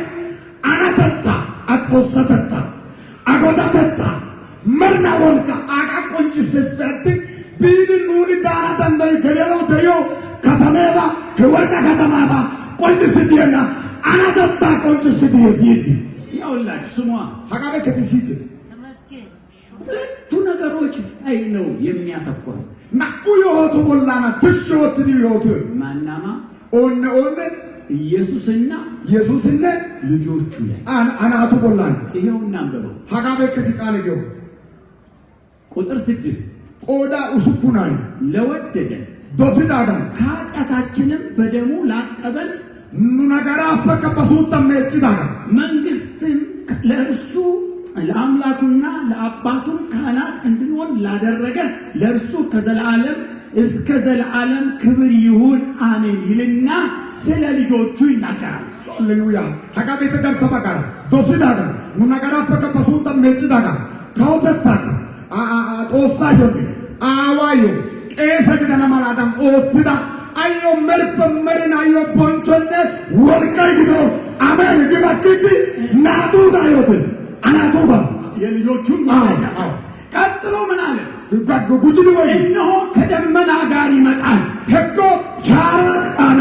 አናተታ አቆሰተታ አጎዳተታ መርና ወልካ አቃ ቆንጭስስፈት ቢድ ኑሪ ዳና ተንደይ ገሌሎ ደዮ ከተሜባ ወርቃ ከተማባ ቆንጭስቲና አናተታ ቆንጭስቲ ይሲት ያውላችሁ ስሟ ሀቃበ ከትሲት ሁለቱ ነገሮች ላይ ነው የሚያተኩረው። ናቁ የሆቱ ቦላና ትሾት ዲዮቱ ማናማ ኦነ ኢየሱስና ልጆቹ ላይ አናቱ ቦላና ይሄውና አንበበው ሀጋቤ ከትቃለ ገው ቁጥር 6 ቆዳ ኡሱፑናኒ ለወደደን ዶስዳዳን ከኃጢአታችንም በደሙ ላጠበን ነገራ አፈከበሱት ተመጭዳጋ መንግስትም ለእርሱ ለአምላኩና ለአባቱም ካህናት እንድንሆን ላደረገ ለእርሱ ከዘላለም እስከ ዘላለም ክብር ይሁን አሜን ይልና ስለ ልጆቹ ይናገራል። ሃሌሉያ ሀጋቤ ተደርሰባ ዶስዳጋ ነገራ አፈከበሱት ተመጭዳጋ ካውተታካ ጦሳዮን አዋዮ ቄሰ ግደና ማላዳም ኦትዳ አዮ መርፈ መርን አዮ ቦንቾነ ወልቀይ ግዶ አሜን ግባክቲ ናቱ ዳዮት አናቱባ የልጆቹን ቀጥሎ ምን አለ? ጉጅሉ ወይ እነሆ ከደመና ጋር ይመጣል። ሄጎ ቻራና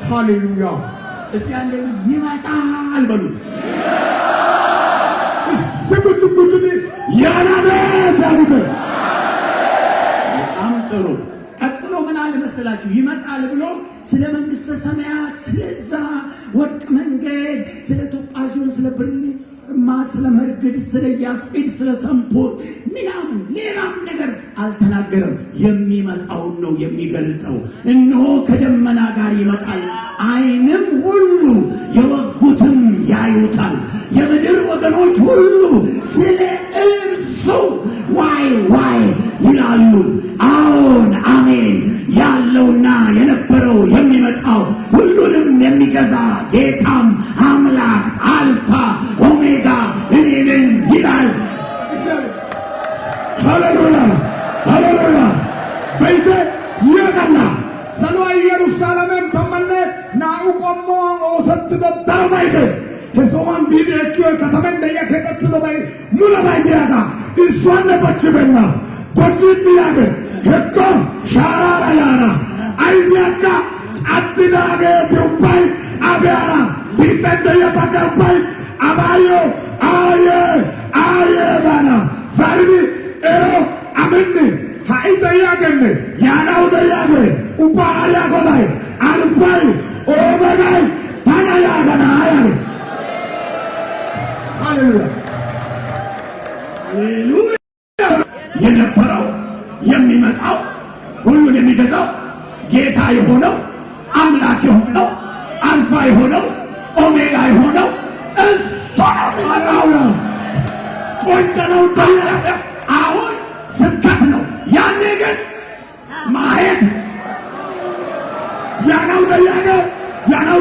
ሃሌሉያ እስቲ አንዴ ይመጣል በሉ። ስጉት ጉጅሉ ያናደዛሉት በጣም ጥሩ። ቀጥሎ ምን አለ መሰላችሁ? ይመጣል ብሎ ስለ መንግስተ ሰማያት፣ ስለዛ ወርቅ መንገድ፣ ስለ ቶጳዚዮን፣ ስለ ብርሌ ስለ መርግድ፣ ስለ ያስጲድ፣ ስለ ሰምፖር ምናምን ሌላም ነገር አልተናገረም። የሚመጣውን ነው የሚገልጠው። እነሆ ከደመና ጋር ይመጣል፣ ዓይንም ሁሉ የወጉትም ያዩታል፣ የምድር ወገኖች ሁሉ ስለ እርሱ ዋይ ዋይ ይላሉ። አዎን አሜን። ያለውና የነበረው የሚመጣው ሁሉንም የሚገዛ ጌታም አምላክ አልፋ ኦሜጋ እኔ ነኝ ይላል። ሃሌሉያ ሃሌሉያ በይተ ይገና ሰሎ ኢየሩሳሌም ተመነ ናኡ ቆሞ ኦሰት ደረባይደስ የሶዋን ቢዲኤኪዮ ከተመን ደያ ከቀጥ ደባይ ሙላ ባይዲያጋ እሷን በችበና በችት ያገስ ሄኮ ሻራራ ያና አይዲያካ አጥዳገ ተውባይ አብያና ቢተንደየ በቀባይ አባዮ አየ ጋና ዛሬ አመን ሃይደያገነ ያናው ደያገ ኡባሪያ ጎዳይ አልፋይ ኦመጋይ ታናያገና አያለ ሃሌሉያ ሃሌሉያ። የነበረው የሚመጣው ሁሉን የሚገዛው ጌታ የሆነው አምላክ የሆነው አልፋ የሆነው ኦሜጋ የሆነው እሱ ነው። ቆንጨነው አሁን ስብከት ነው። ያኔ ግን ማየት ያናው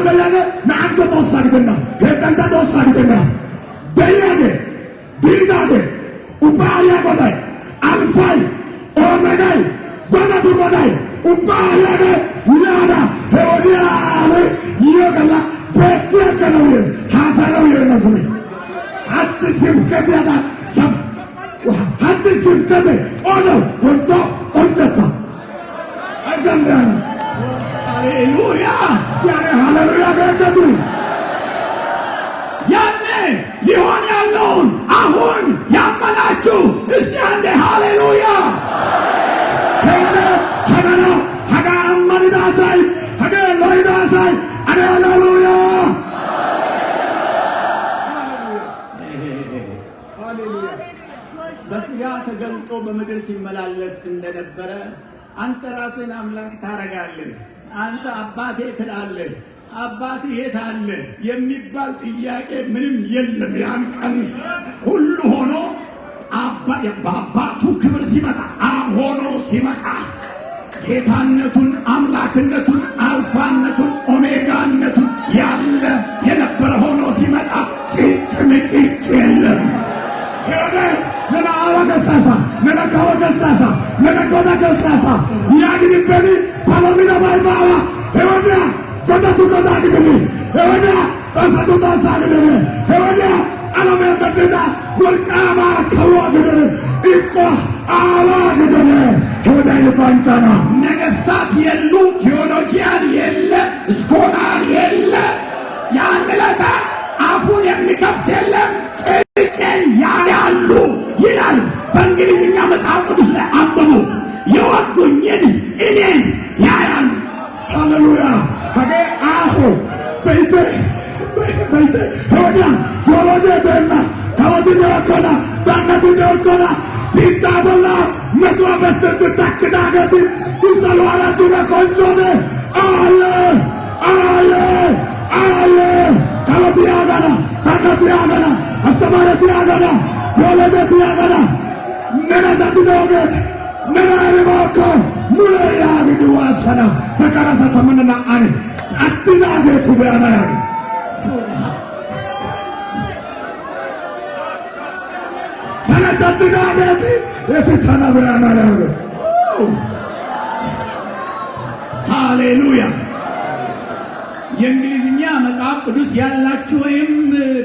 ደያገ ናንተ ተወሳግደና የዘንተ ተወሳግደና ደያገ ዲዳገ ኡባሪያ ጎዳይ አልፋይ ኦሜጋይ ጎዳቱ ጎዳይ ኡባሪያገ ያና ሄወዲያለ ይዮገላ በትከነውስ ሐሳነው የነሱሚ ሀጭ ስብከት ያዳ ሰብ ሀጭ ስብከት ኦዶ ወንቶ ኦንጨታ አዘንዳና ሃሌሉያ ሲያነ ሃሌሉያ ገከቱ ያኔ ሊሆን ያለውን አሁን ያመናችሁ እስቲ አንዴ ሃሌሉያ ከነ ሀገና ሀጋ አማኒዳሳይ ሀገ ሎይዳሳይ አነ ሃሌሉያ በስጋ ተገልጦ በምድር ሲመላለስ እንደነበረ አንተ ራስህን አምላክ ታረጋለህ። አንተ አባቴ ትላለህ። አባት የት አለ የሚባል ጥያቄ ምንም የለም። ያን ቀን ሁሉ ሆኖ በአባቱ ክብር ሲመጣ አብ ሆኖ ሲመጣ ጌታነቱን፣ አምላክነቱን፣ አልፋነቱን፣ ኦሜጋነቱን ያለ የነበረ ሆኖ ሲመጣ ጭጭ የለም። ሄደ ነና አወገሳሳ ነና ካወገሳሳ ነና ጎዳገሳሳ ያግንበኒ ፓሎሚና ባይባዋ ሄወዲያ ጎዳቱ ጎዳግኒ ሄወዲያ ታሳቱ ታሳግኒ ሄወዲያ አለመ መደዳ ወልቃማ ከዋግኒ ኢቆ አዋግኒ ሄወዲያ ይቋንጫና ነገስታት የሉ፣ ቴዎሎጂያን የለ፣ ስኮላር የለ፣ ያንለታ አፉን የሚከፍት የለም። ጭጭን ያያሉ ይላል በእንግሊዝኛ መጽሐፍ ቅዱስ ላይ አንብቡ። የወጉኝን እኔን ያያሉ። ሃሌሉያ ከገ አሁ በይተ ወዲያ ቴዎሎጂያተና ታወቲ ደኮና ዳናቱ ደኮና ቢታበላ መጥዋ በሰት ተክዳገት ይሰሏራ ዱረ ኮንቾደ አለ ታወቲ ያጋና ዳናቱ ያጋና አስተማረቲ ያጋና ቴዎሎጂያቲ ያጋና ነናዛቲ ደወገት ነናሪባኮ ሙለ ያግድ ዋሰና ሰከራሳ ተመነና አነ ጫትና ገቱ በያና ያግ ተነጫትና ገቱ የትተና በያና ያግ ሃሌሉያ። የእንግሊዝኛ መጽሐፍ ቅዱስ ያላችሁ ወይም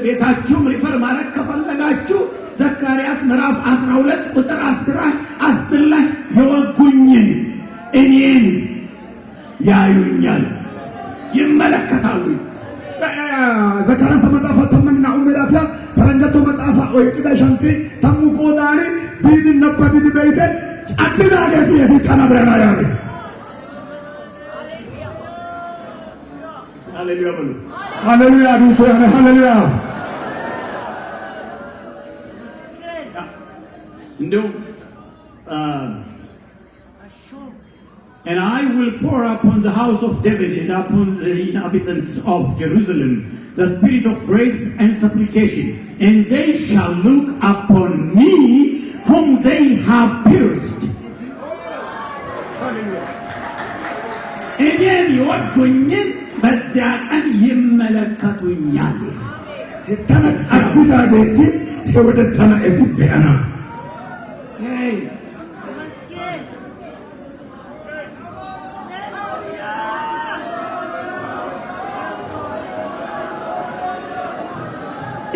ቤታችሁም ሪፈር ማድረግ ከፈለጋችሁ ዘካርያስ ምዕራፍ 12 ቁጥር 10 ላይ የወጉኝን እኔን ያዩኛል፣ ይመለከታሉ። ዘካርያስ መጽሐፍ ተመና ኡመዳፊያ ፈረንጀቶ መጽሐፍ ወይቅዳ ሸንቲ ተሙ ቆዳኒ ቢድ ነበቢድ በይተ ጫትና ገቲ የትተና በያና ያግ ሃሌሉያ በሉ። ሃሌሉያ ዱቶ ሃሌሉያ እንደው and I will pour upon the house of David and upon the inhabitants of Jerusalem the spirit of grace and supplication, and they shall look upon me whom they have pierced. እኔን የወጉኝን በዚያ ቀን ይመለከቱኛል። የተነጻብዳ ቤቲ ወደ ተናኤት በያና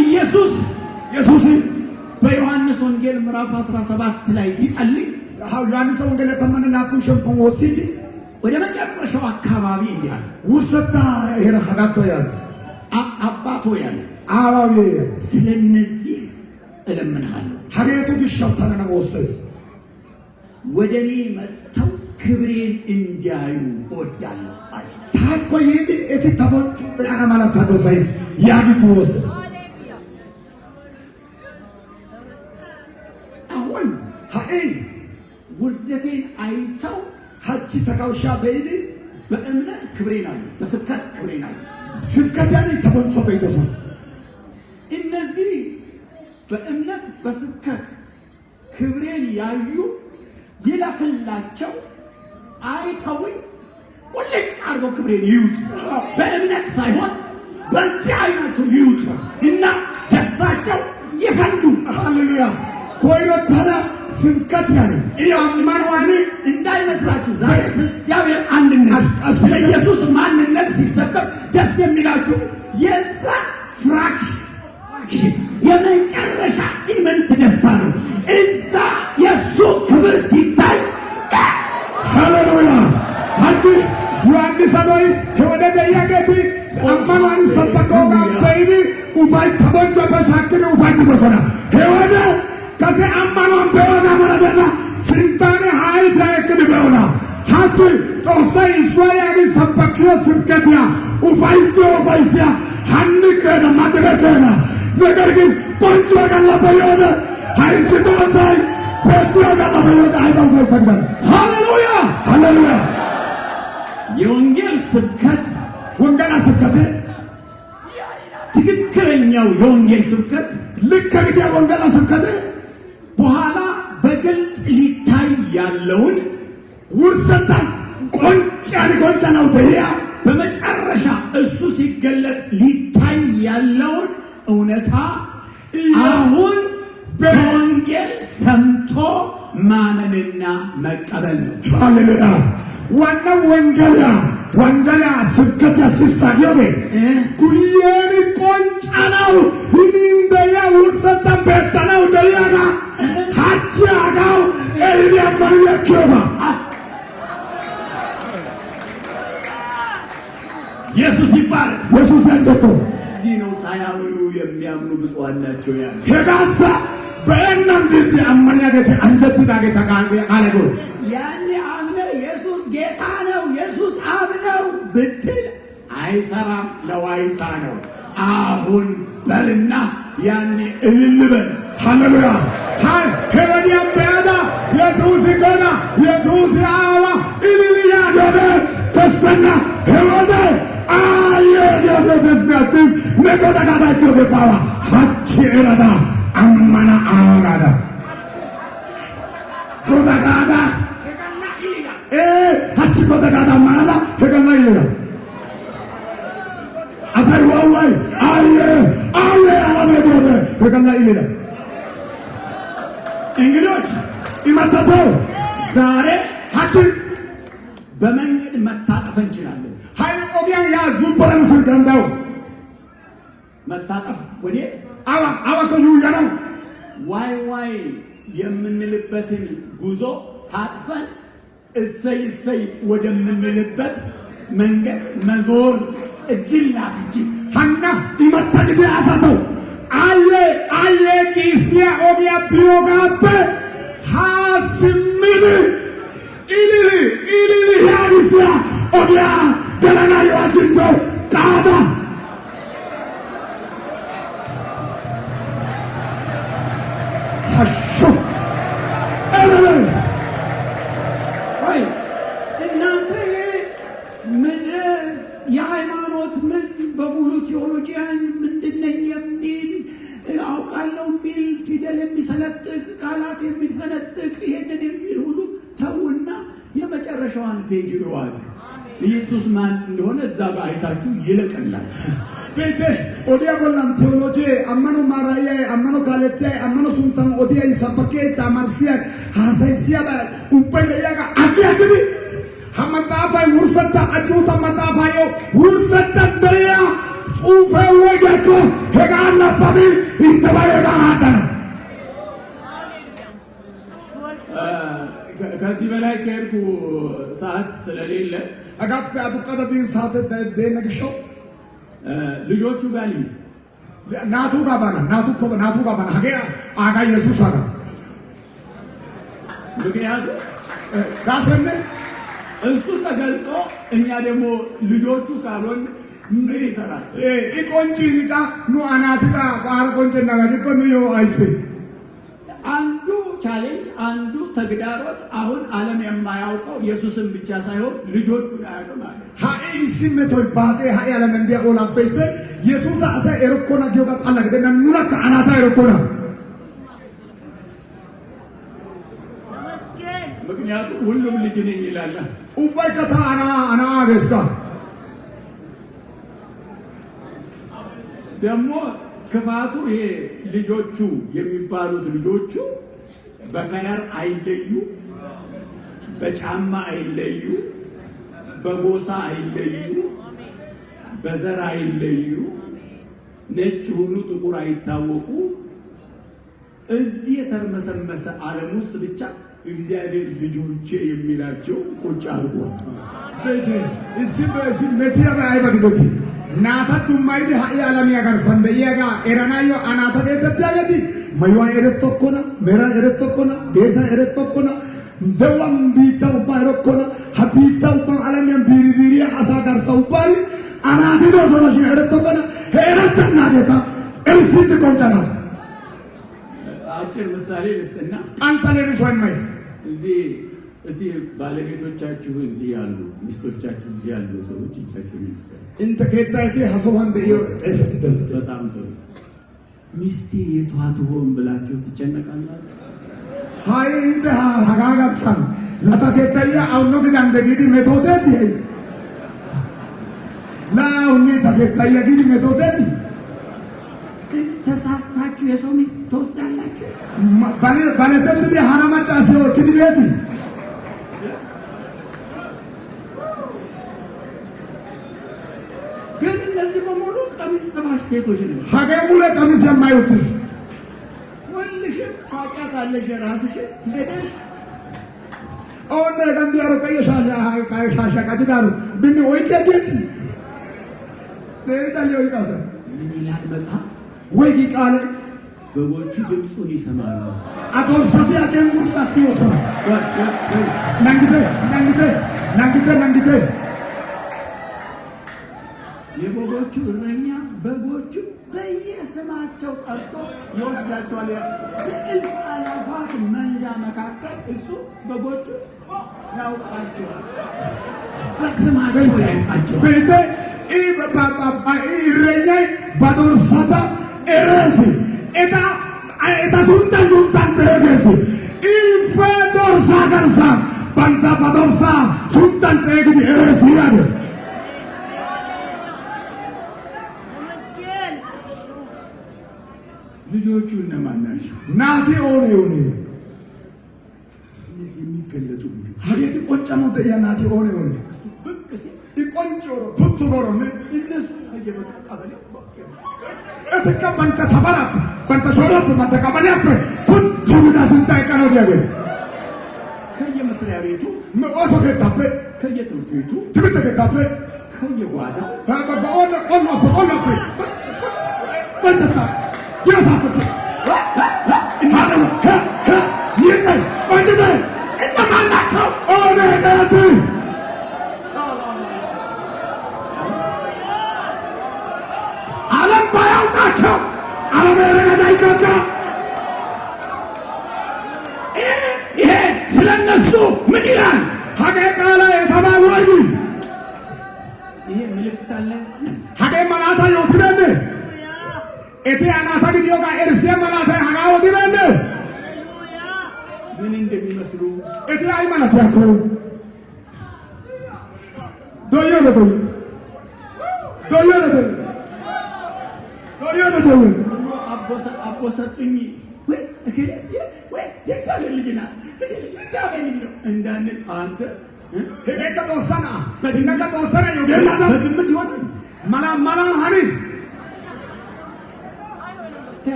ኢየሱስ በዮሐንስ ወንጌል ምዕራፍ 17 ላይ ሲጸልይ ዮሐንስ ወንጌል ተመነና ኩሽም ወሲል ወደ መጨረሻው አካባቢ እንዲህ አለ። ውሰታ ይሄ ሀዳቶ ያለ አባቶ ያለ አባቢ ስለነዚህ እለምንሃለሁ ሀገቱ ቢሻውታና ወሰስ ወደ እኔ መጥተው ክብሬን እንዲያዩ እወዳለሁ አለ። ታኮ ይሄ እቲ ተቦቹ ብላና ማለት ታዶሳይስ ያግቱ ወሰስ አሁን ውርደቴን አይተው ሀቺ ተካውሻ በይድ በእምነት ክብሬን አዩ፣ በስብከት ክብሬን አዩ። ስብከት ያኔ ተቦንቾ በይቶሳ እነዚህ በእምነት በስብከት ክብሬን ያዩ ይለፍላቸው አይተውኝ ቁልጭ አድርገው ክብሬን ይዩት። በእምነት ሳይሆን በዚህ አይነቱ ይዩት እና ደስታቸው ይፈንዱ። ሃሌሉያ ኮይሮታና ስብከት ያኔ ያማንዋኒ እንዳይመስላችሁ ዛሬ እግዚአብሔር አንድነት ስለ ኢየሱስ ማንነት ሲሰበክ ደስ የሚላችሁ የዛ ፍራክሽን የመጨረሻ ኢምንት ደስታ ነው። እዛ የሱ ክብር ሲታይ ሃሌሉያ ሀጂ ዮሐንስ አዶይ ወደ ደያገቲ አማማኒ ሰበከውጋ በይኒ ኡፋይ ተቦንቾ በሳክሪ ኡፋይ ተቦሰና ሄወደ ከሴ አማኗን በወጋ መረደና ስንታኔ ሀይ ፈክድ በውና ሀጂ ጦሳይ ሶያኒ ሰበክዮ ስብከትያ ኡፋይቶ ኡፋይሲያ ሀንከነ ማድረከና ነገር ግን ቆንጆ ጋላ በየወደ ሀይስ ጦሳይ ፔትሮ ጋላ በየወደ አይባው ፈሰግደን ሃሌሉያ ሃሌሉያ የወንጌል ስብከት ወንጌል ስብከት ትክክለኛው የወንጌል ስብከት ልክ ከግዲያ ወንጌል ስብከት በኋላ በግልጥ ሊታይ ያለውን ውርሰታን ቆንጫን ነው ተያ በመጨረሻ እሱ ሲገለጥ ሊታይ ያለውን እውነታ አሁን በወንጌል ሰምቶ ማመንና መቀበል ነው። ሃሌሉያ ዋናው ወንጌል ስብከት ያስሳየው ጉየን ቆንጫናው ይንደያ ውርሰታን በተናው ደያጋ ሀቻጋው ኤልያማን ያከባ ኢየሱስ ይባል። ኢየሱስ አንተቶ እዚህ ነው ሳያምኑ የሚያምኑ ብፁዓን ናቸው ያለ ሄጋሳ በእናንተ አማን ያገተ አንጀት ዳገታ ካለጎ ያኔ አምነ ኢየሱስ ጌታ ነው ኢየሱስ አብ ነው ብትል አይሰራም፣ ለዋይታ ነው። አሁን በልና ያኔ እልል በል። ሃሌሉያ ሄሮዲያም በያዳ ኢየሱስ ጎዳ ኢየሱስ አዋ እልል ያገደ ተሰና ሄሮደ አየደደስበት ነቆዳ ጋዳቸው በባዋ ሀቺ ረዳ አማና አዋጋዳ ጎዳ ጋዳ ሀቺ ጎዳ ጋዳ አማናዳ ሄገና ይላል አሳይ ዋዋይ አየ አላመዶደ ሄገና ይላል። እንግዶች ይመጣው ዛሬ ሀቺ በመንገድ መታጠፍ እንችላለን። ሃይ ኦቢያ ያ ዙበረን ፍንዳው መታጠፍ ወዴት አዋ ከዩ ያለው ዋይ የምንልበትን ጉዞ ታጥፈን እሰይ ወደምንልበት መንገድ መዞር እድል ናት እንጂ ሀና ይመጣግደ አሳተው አየ ኪሲያ ኦቢያ ቢዮጋበ ሀስሚል ኢሊሊ ያሪሲያ ኦቢያ ገለና ይዋጅንቶ ቃዳ ሀሹ ወይ እናንተ ምድረ የሃይማኖት ምን በሙሉ ቴዎሎጂያን ምንድነኝ የሚል አውቃለሁ የሚል ፊደል የሚሰነጥቅ ቃላት የሚሰነጥቅ ይሄንን የሚል ሁሉ ተውና የመጨረሻዋን ፔጅ ይዋት ኢየሱስ ማን እንደሆነ እዛ ጋር አይታችሁ ይለቀላችሁ። ቤቴ ኦዲያ ጎላም ቴዎሎጂ አመኖ ማራያ አመኖ ካለቴ አመኖ ሱንታን ኦዲያ ይሰበከ ታማርሲያ ሀሳይሲያ ኡበደያጋ አዲያግዲ ሐመጻፋይ ውርሰታ አጁታ መጻፋዮ ውርሰታ ደያ ጹፈ ወገኮ ሄጋና ባቢ እንተባየጋ አዳነ ከዚህ በላይ ከሄድኩ ሰዓት ስለሌለ አጋፕ አዱቀደ ቢን ሰዓት ደነግሾ ልጆቹ ጋር ልሂድ። ናቱ ጋባና ሀገ አጋ ኢየሱስ አጋ ምክንያቱም ዳሰነ እሱ ተገልጦ እኛ ደግሞ ልጆቹ ካልሆን ምን ይሰራል? ኢቆንጂ ኒቃ ኑ አናትቃ ቋር ቆንጭና ጋር ቆን ነው አይሱ አንዱ ቻሌንጅ አንዱ ተግዳሮት አሁን ዓለም የማያውቀው ኢየሱስን ብቻ ሳይሆን ልጆቹን አያውቅም አለ። ሃይ ሲመቶይ ባቴ ሃይ ዓለም እንዲያ ኦላ በሰ ኢየሱስ አሰ ኤሮኮና ጊዮጋ ጣላ ገደና ኑና ከአናታ ኤሮኮና ምክንያቱም ሁሉም ልጅ ነኝ ይላል። ኡባይ ከታ አና ገስካ ደግሞ ክፋቱ ይሄ ልጆቹ የሚባሉት ልጆቹ በከለር አይለዩ፣ በጫማ አይለዩ፣ በጎሳ አይለዩ፣ በዘር አይለዩ፣ ነጭ ሆኑ ጥቁር አይታወቁ። እዚህ የተርመሰመሰ ዓለም ውስጥ ብቻ እግዚአብሔር ልጆቼ የሚላቸው ቁጭ አድርጓል። ቤቴ እዚህ መቲያ አይበግዶቲ ናታ ዱማይዲ ሃይ ዓለም ያጋር ሰንደያጋ ኤራናዮ አናታ ገተታገቲ ማይዋ ኤረቶኮና ሜራ ኤረቶኮና ጌሳ ኤረቶኮና ደዋም ቢታው ባይሮኮና ሀቢታው ባን ዓለም ያን ቢሪቢሪ አሳጋር ሰውባሪ አናቲ ዶሶሽ ኤረቶኮና ኤረተና ጌታ ኤልሲት ቆንጫናስ አጭር ምሳሌ ልስጥና አንተለሪስ ወይማይስ እዚህ ባለቤቶቻችሁ እዚህ ያሉ ሚስቶቻችሁ እዚህ ያሉ ሰዎች እጃችሁ እንተ ከታይቲ ሐሰዋን ደዮ ጠይሰት ደንተ በጣም ጥሩ። ሚስቴ የቷ ትሆን ብላችሁ ትጨነቃላችሁ። hayde hagagatsan lata ketaya awno gidande gidi metoteti la awni ta ketaya gidi metoteti ተሳስታችሁ የሰው ሚስት ትወስዳላችሁ ባለተት ዲ ሐራማጫ ሲዮ ግዲ ቤቲ ግን እነዚህ በሙሉ ቀሚስ ለባሽ ሴቶች ነው። ሀገ ሙሉ ቀሚስ የማይወጥስ ወልሽም ታውቂያታለሽ ራስሽን ሄደሽ ኦነ ገንዲያሮ ቀየሻሻ ቀጅዳሩ ቢኒ ወይቄ ጌቲ ለይታሊ ወይቃሰ ምን ይላል መጽሐፍ? ወይ ቃል በጎቹ ድምፁን ይሰማሉ። አዶርሳቲ አጨንጉርሳ ሲወሰና ናንግቴ የበጎቹ እረኛ በጎቹ በየስማቸው ጠርቶ ይወስዳቸዋል። በእልፍ አላፋት መንጋ መካከል እሱ በጎቹ ያውቃቸዋል፣ በስማቸው ያውቃቸዋል። ቤቴ እረኛ ባዶርሳታ ኤረሲ ኤታ ሱንታን ተገሲ ኢልፈ ዶርሳ ገርሳ ባንታ ባዶርሳ ሱንታን ተግዲ ኤረሲ ያደስ ልጆቹ እነማን ናቸው? ናቲ ኦኔ እነዚህ የሚገለጡ ልጆች ሀገት ቆንጨ ነው ደያ ናቲ ኦኔ እሱ ብቅ ሲል ይቆንጮሮ ቱቱ ጎሮነ እነሱ ከየበቃ ቀበሌ እትካ ባንተ ሰፈራፕ ባንተ ሾሮፕ ባንተ ቀበሌያፕ ቱቱ ጉዳ ስንታይ ቀነው ዲያገኝ ከየመስሪያ ቤቱ መኦሶ ከታፈ ከየትምህርት ቤቱ ትምህርት ከታፈ ከየጓዳው በኦነ ቆላፍ በንተታ ያሳፈቱ ማለነ ይነይ ወንጀደ እነማን ናቸው? ኦነጋት ዓለም ባያውቃቸው ዓለም ያረጋዳይካካ ይሄ ስለነሱ ምን ይላል? ሀገ ቃላ የተባወይ ይሄ ምልክት አለ። ሀገ መናታ ዮትበነ እቲ አናታ ጊዲዮጋ ኤርሴ መናታ ሀጋው ዲበነ ምን እንደሚመስሉ እቲ አይ መናታ ያኮ ዶዮ አቦሰጡኝ ወይ እከሌስ ወይ የእግዚአብሔር ልጅ ናት የእግዚአብሔር ልጅ ነው እንዳንል አንተ ሄቀ ተወሰና በድነቀ ተወሰና ይገላታ በግምት ይሆናል። ማላ ሀኒ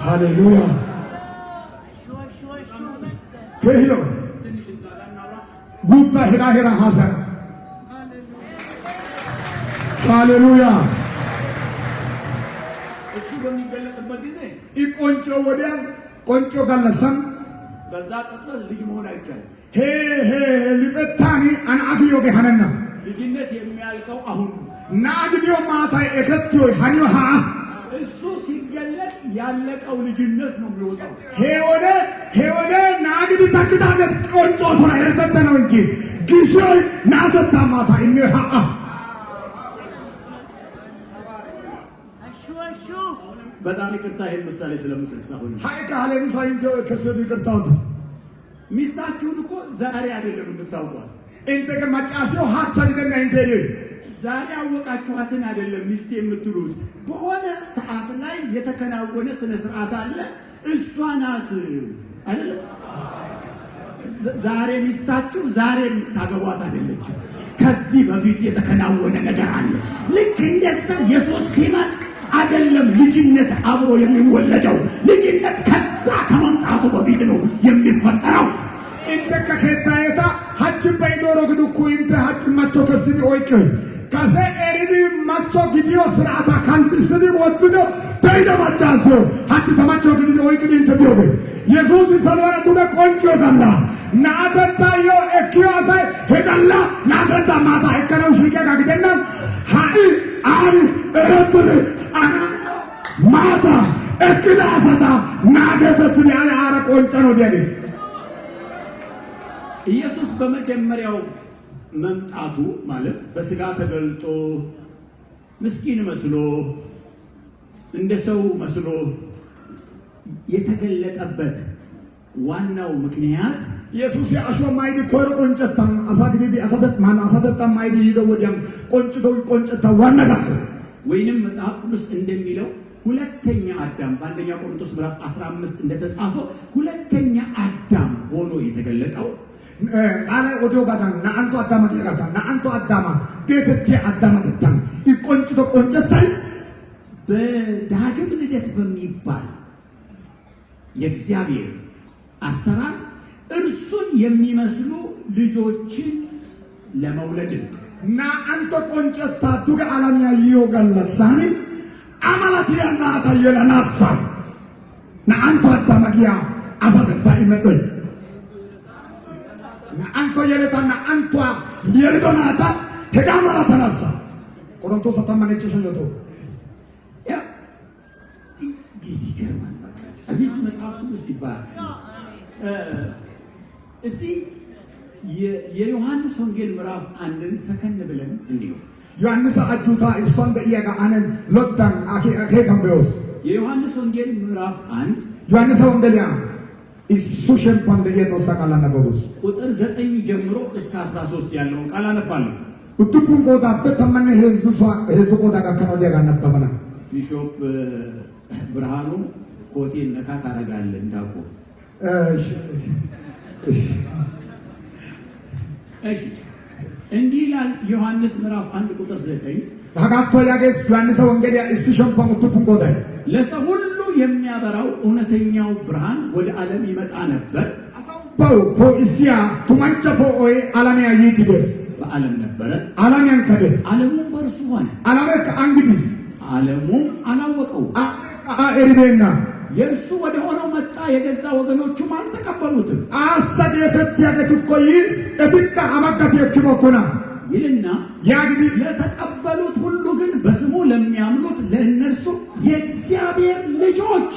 ሃሌሉያ ከሂሎ ጉታ ሄራ ሀሰና ሃሌሉያ እሱ በሚገለጥበት ጊዜ ኢቆንጮ ወዲያም ቆንጮ ገለሰም በዛ ቅጽበት ልጅ መሆን አይቻልም። ሊበታኒ አናአግዮ ገሃነና ልጅነት የሚያልቀው አሁን ነው። ናአግዮ ማታ ኤከትዮ ሃኒዮ ሃ እሱ ሲገለጥ ያለቀው ልጅነት ነው የሚወጣው። ሄወደ ናግዲ ታክታገት ቆንጮ ሶና የረተተ ነው እንጂ ግሾይ ናተታ ማታ ኢኒ ሃ በጣም ይቅርታ ይሄን ምሳሌ ስለምጠቅስ አሁን ሃይ ካለኒ ሳይንቶ ከሰዱ ይቅርታውት ሚስታችሁን እኮ ዛሬ አይደለም የምታውቋት። እንተ ከማጫሲው ሃቻ ዲገና እንተ ዛሬ አወቃችኋትን አይደለም ሚስቴ የምትሉት። በሆነ ሰዓት ላይ የተከናወነ ስነ ስርዓት አለ፣ እሷ ናት አይደለም። ዛሬ ሚስታችሁ ዛሬ የምታገቧት አይደለችም። ከዚህ በፊት የተከናወነ ነገር አለ። ልክ እንደዛ ኢየሱስ ሲመጣ አይደለም ልጅነት አብሮ የሚወለደው። ልጅነት ከዛ ከመምጣቱ በፊት ነው የሚፈጠረው። እንተ ከከታየታ ሀጭ በይዶሮ ግዱኩ እንተ ሀጭ ማቾ ከስቢ ወይቅ ከሰ ኤሪዲ ማቾ ጊዲዮ ስርዓታ ካንቲ ስቢ ወጥዶ ተይደ ማጫሶ ሀጭ ተማቾ ጊዲዮ ወይቅ እንተ ቢዮገ ኢየሱስ ሰለወረ ዱገ ቆንጆ ገላ ናተታዮ ኤኪዮሳይ ሄደላ ናተታ ማታ እከነው ሽቄ ጋግደና ሃዲ አሪ እረትሪ ማታ እክዳሰታ ናገተት ያለ አረ ቆንጨ ነው ዲያገ ኢየሱስ በመጀመሪያው መምጣቱ ማለት በስጋ ተገልጦ ምስኪን መስሎ እንደ ሰው መስሎ የተገለጠበት ዋናው ምክንያት ኢየሱስ ያሾ ማይዲ ኮር ቆንጨታም አሳግዲ አሳተት ማን አሳተታም ማይዲ ይደወዲያም ቆንጨታ ዋና ጋር ወይንም መጽሐፍ ቅዱስ እንደሚለው ሁለተኛ አዳም በአንደኛ ቆሮንቶስ ምዕራፍ 15 እንደተጻፈው ሁለተኛ አዳም ሆኖ የተገለጠው ቃለ ኦዲዮ ጋዳን ናአንቶ አዳማ ተጋጋ ናአንቶ አዳማ ዴተቴ አዳማ ተታም ቆንጨታይ በዳግም ልደት በሚባል የእግዚአብሔር አሰራር እርሱን የሚመስሉ ልጆችን ለመውለድ ናአንቶ ቆንጨታ ዱጋ ዓለም ያየው ገለሳኒ አማላት ያናታ የለናሳ ናአንቶ አዳማ ጊያ አሳተታ ይመዶይ አንቶ የለታና አንቷ የርዶናታ ሄጋማላ ተናሳ ቆሮንቶስ ተመነጨ ሸየቶ ያ ጌቲ ገርማን ማለት አቤት መጽሐፍ ቅዱስ ይባላል። እስቲ የዮሐንስ ወንጌል ምዕራፍ 1ን ሰከን ብለን እንዲሁ ዮሐንስ አጁታ እሷን በእያጋ አነን ሎዳን አኬ ካምቤውስ የዮሐንስ ወንጌል ምዕራፍ 1 ዮሐንስ ወንጌልያ እሱ ሸምፓን ደየተወሳ ቃል አነበቡስ ቁጥር 9 ጀምሮ እስከ 13 ያለውን ቃል አነባለሁ። ኡቱኩን ቆጣ በተመነ ህዝቡ ቆጣ ከነው ዲያጋ አነበበና ቢሾፕ ብርሃኑ ኮቴን ነካ ታረጋለህ እንዳቆ እሺ እንዲህ ይላል ዮሐንስ ምዕራፍ 1 ቁጥር 9 ታጋቶ ያገስ ዮሐንስ ወንጌል እሱ ሸምፓን ኡቱኩን ቆጣ ለሰው ሁሉ የሚያበራው እውነተኛው ብርሃን ወደ ዓለም ይመጣ ነበር። አሳውባው ፖኢሲያ ቱማንጨፎ ኦይ ዓለምያ ይድደስ በዓለም ነበረ፣ ዓለምን ከደስ ዓለሙም በእርሱ ሆነ፣ ዓለምክ አንግዲስ ዓለሙም አላወቀው። ኤሪቤና የእርሱ ወደ ሆነው መጣ፣ የገዛ ወገኖቹም አልተቀበሉትም። አሰገተት ያገትቆይስ እትካ አባጋት የክቦኮና ይልና ያግዲ ለተቀበሉት ሁሉ ግን በስሙ ለሚያምኑት ለእነርሱ የእግዚአብሔር ልጆች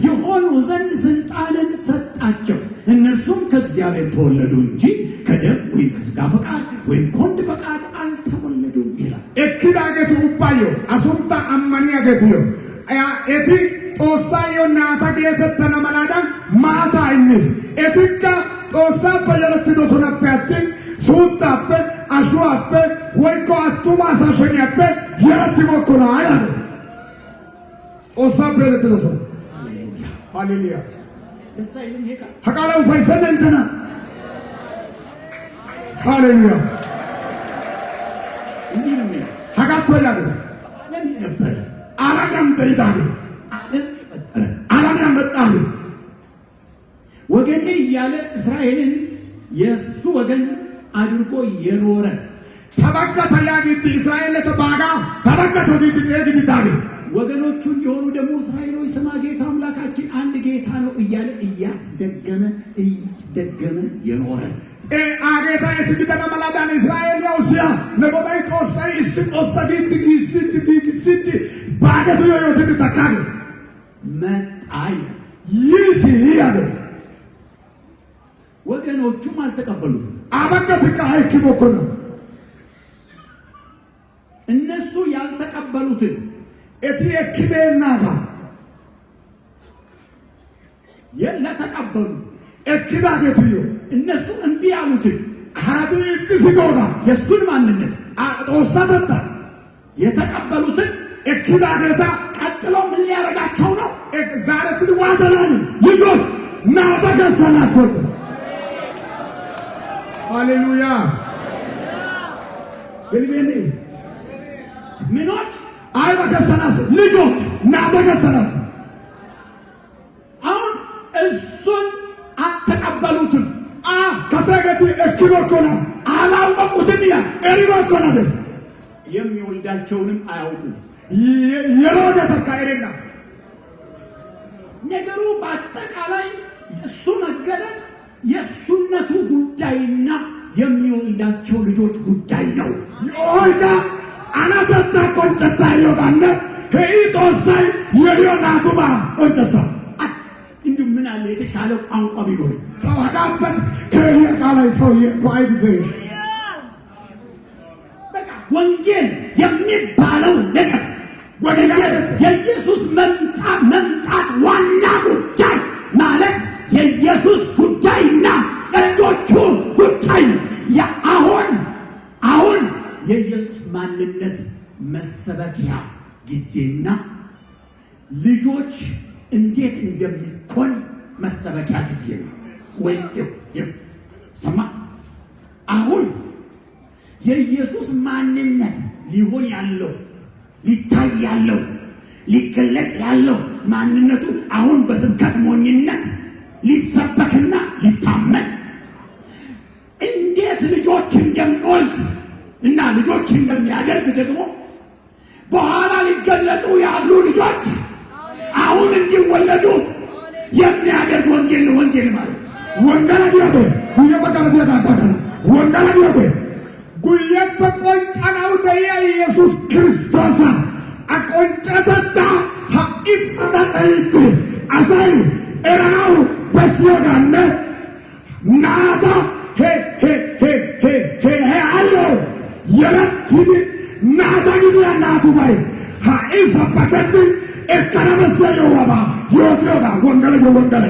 የሆኑ ዘንድ ስልጣንን ሰጣቸው። እነርሱም ከእግዚአብሔር ተወለዱ እንጂ ከደም ወይም ከሥጋ ፈቃድ ወይም ከወንድ ፈቃድ አልተወለዱም ይላል። እክዳገቱ ኡባዮ አሱምታ አማኒያገቱ እቲ ጦሳዮ ናታ ጌተተነ መላዳን ማታ አይንስ እትካ ጦሳ በየለት ዶሶናፔያትን ሱታፔ አሹአፔ ወይኮ አቱማ ሳሸኒያፔ የረት ቦኮና አያስ ጦሳ በየለት ዶሶና ሃሌሉያ ደሳይልም ሄቃ ሐቃላው ፈይሰን እንተና ሃሌሉያ እንዲህ ነው የሚለው ሐቃቶ ያደስ ለምን ነበር አላጋም ተይዳሪ አላም ያመጣሪ ወገኔ እያለ እስራኤልን የእሱ ወገን አድርጎ የኖረ ተባጋታ ያጊት እስራኤል ለተባጋ ተባጋታ ዲት ዲት ዳሪ ወገኖቹን የሆኑ ደግሞ እስራኤሎች ስማ ጌታ አምላካችን አንድ ጌታ ነው እያለ እያስደገመ የኖረ አጌታ የትግተና መላዳን እስራኤል ያውሲያ ነጎዳይ ጦሳይ እስቆስታዲት ጊስት ባገቱ yoyoት ተካደ መጣይ ይሲ ያደስ ወገኖቹም አልተቀበሉትም። አበቀት ካይ ኪቦኮና እነሱ ያልተቀበሉትን እቲ እክቤናጋ ለተቀበሉ እክዳገቱዮ እነሱ እምቢ ያሉትን ሐራቱ ይክስጎጋ የሱን ማንነት ጦሳተታ የተቀበሉትን እክዳገታ ቀጥሎ ምን ሊያረጋቸው ነው? ዛሬትን ዋተናኒ ልጆች ናተገሰና ሶተስ ሃሌሉያ ግልቤኔ ምኖች አይበከሰናስ ልጆች ናተገሰናስ አሁን እሱን አልተቀበሉትም። ከሰገቲ እክቦኮና አላወቁትም ይላል። ኤሪቦኮና ደስ የሚወልዳቸውንም አያውቁም። የሮደ ተካይረና ነገሩ በአጠቃላይ እሱ መገለጥ የሱነቱ ጉዳይና የሚወልዳቸው ልጆች ጉዳይ ነው። ኦይጋ አናተታ ቆንጨታ ይወጣነ ሄይጦሳይ የሊዮናቱባ ቆንጨታ እንዲሁ ምን አለ የተሻለ ቋንቋ ቢኖር ተዋጋበት ከየቃላይ ተው የቋይ ቢገሽ በቃ ወንጌል የሚባለው ነገር ወደ የኢየሱስ መምጣት ዋና የኢየሱስ ጉዳይና የልጆቹ ጉዳይ ነው። አሁን የኢየሱስ ማንነት መሰበኪያ ጊዜና ልጆች እንዴት እንደሚኮን መሰበኪያ ጊዜ ነው። ወይ ሰማ አሁን የኢየሱስ ማንነት ሊሆን ያለው ሊታይ ያለው ሊገለጥ ያለው ማንነቱ አሁን በስብከት ሞኝነት ሊሰበክና ሊታመን እንዴት ልጆች እንደሚወልድ እና ልጆች እንደሚያደርግ ደግሞ በኋላ ሊገለጡ ያሉ ልጆች አሁን እንዲወለዱ የሚያደርግ ወንጌል ማለት ወንጌል ዲያቆ ጉየ በቀለ ዲያቆ ወንጌል ዲያቆ ጉየ በቆንጫናው ደያ ኢየሱስ ክርስቶስ አቆንጫታታ ሀኢፈዳይት አሳይ ኤራናው በሲዮዳነ ናታ አዮ የለትድ ናታ ግዲያ ናቱ ባይ ሀኢሰ ፓከት ኤከረመሰየዋባ ዮቴጋ ወንጌል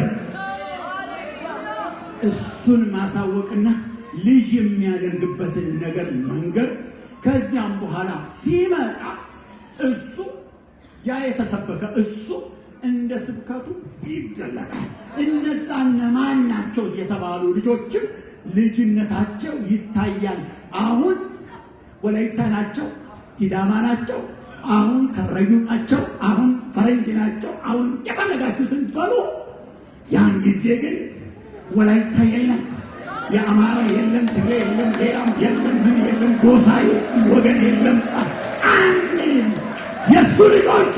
እሱን ማሳወቅና ልጅ የሚያደርግበትን ነገር መንገር ከዚያም በኋላ ሲመጣ እሱ ያ የተሰበከ እሱ እንደ ስብከቱ ይገለጣል። እነዛ እነማን ናቸው የተባሉ ልጆችም ልጅነታቸው ይታያል። አሁን ወላይታ ናቸው፣ ሲዳማ ናቸው፣ አሁን ከረዩ ናቸው፣ አሁን ፈረንጅ ናቸው፣ አሁን የፈለጋችሁትን በሉ። ያን ጊዜ ግን ወላይታ የለም፣ የአማራ የለም፣ ትግሬ የለም፣ ሌላም የለም፣ ምን የለም፣ ጎሳ የለም፣ ወገን የለም። አሜን። የእሱ ልጆች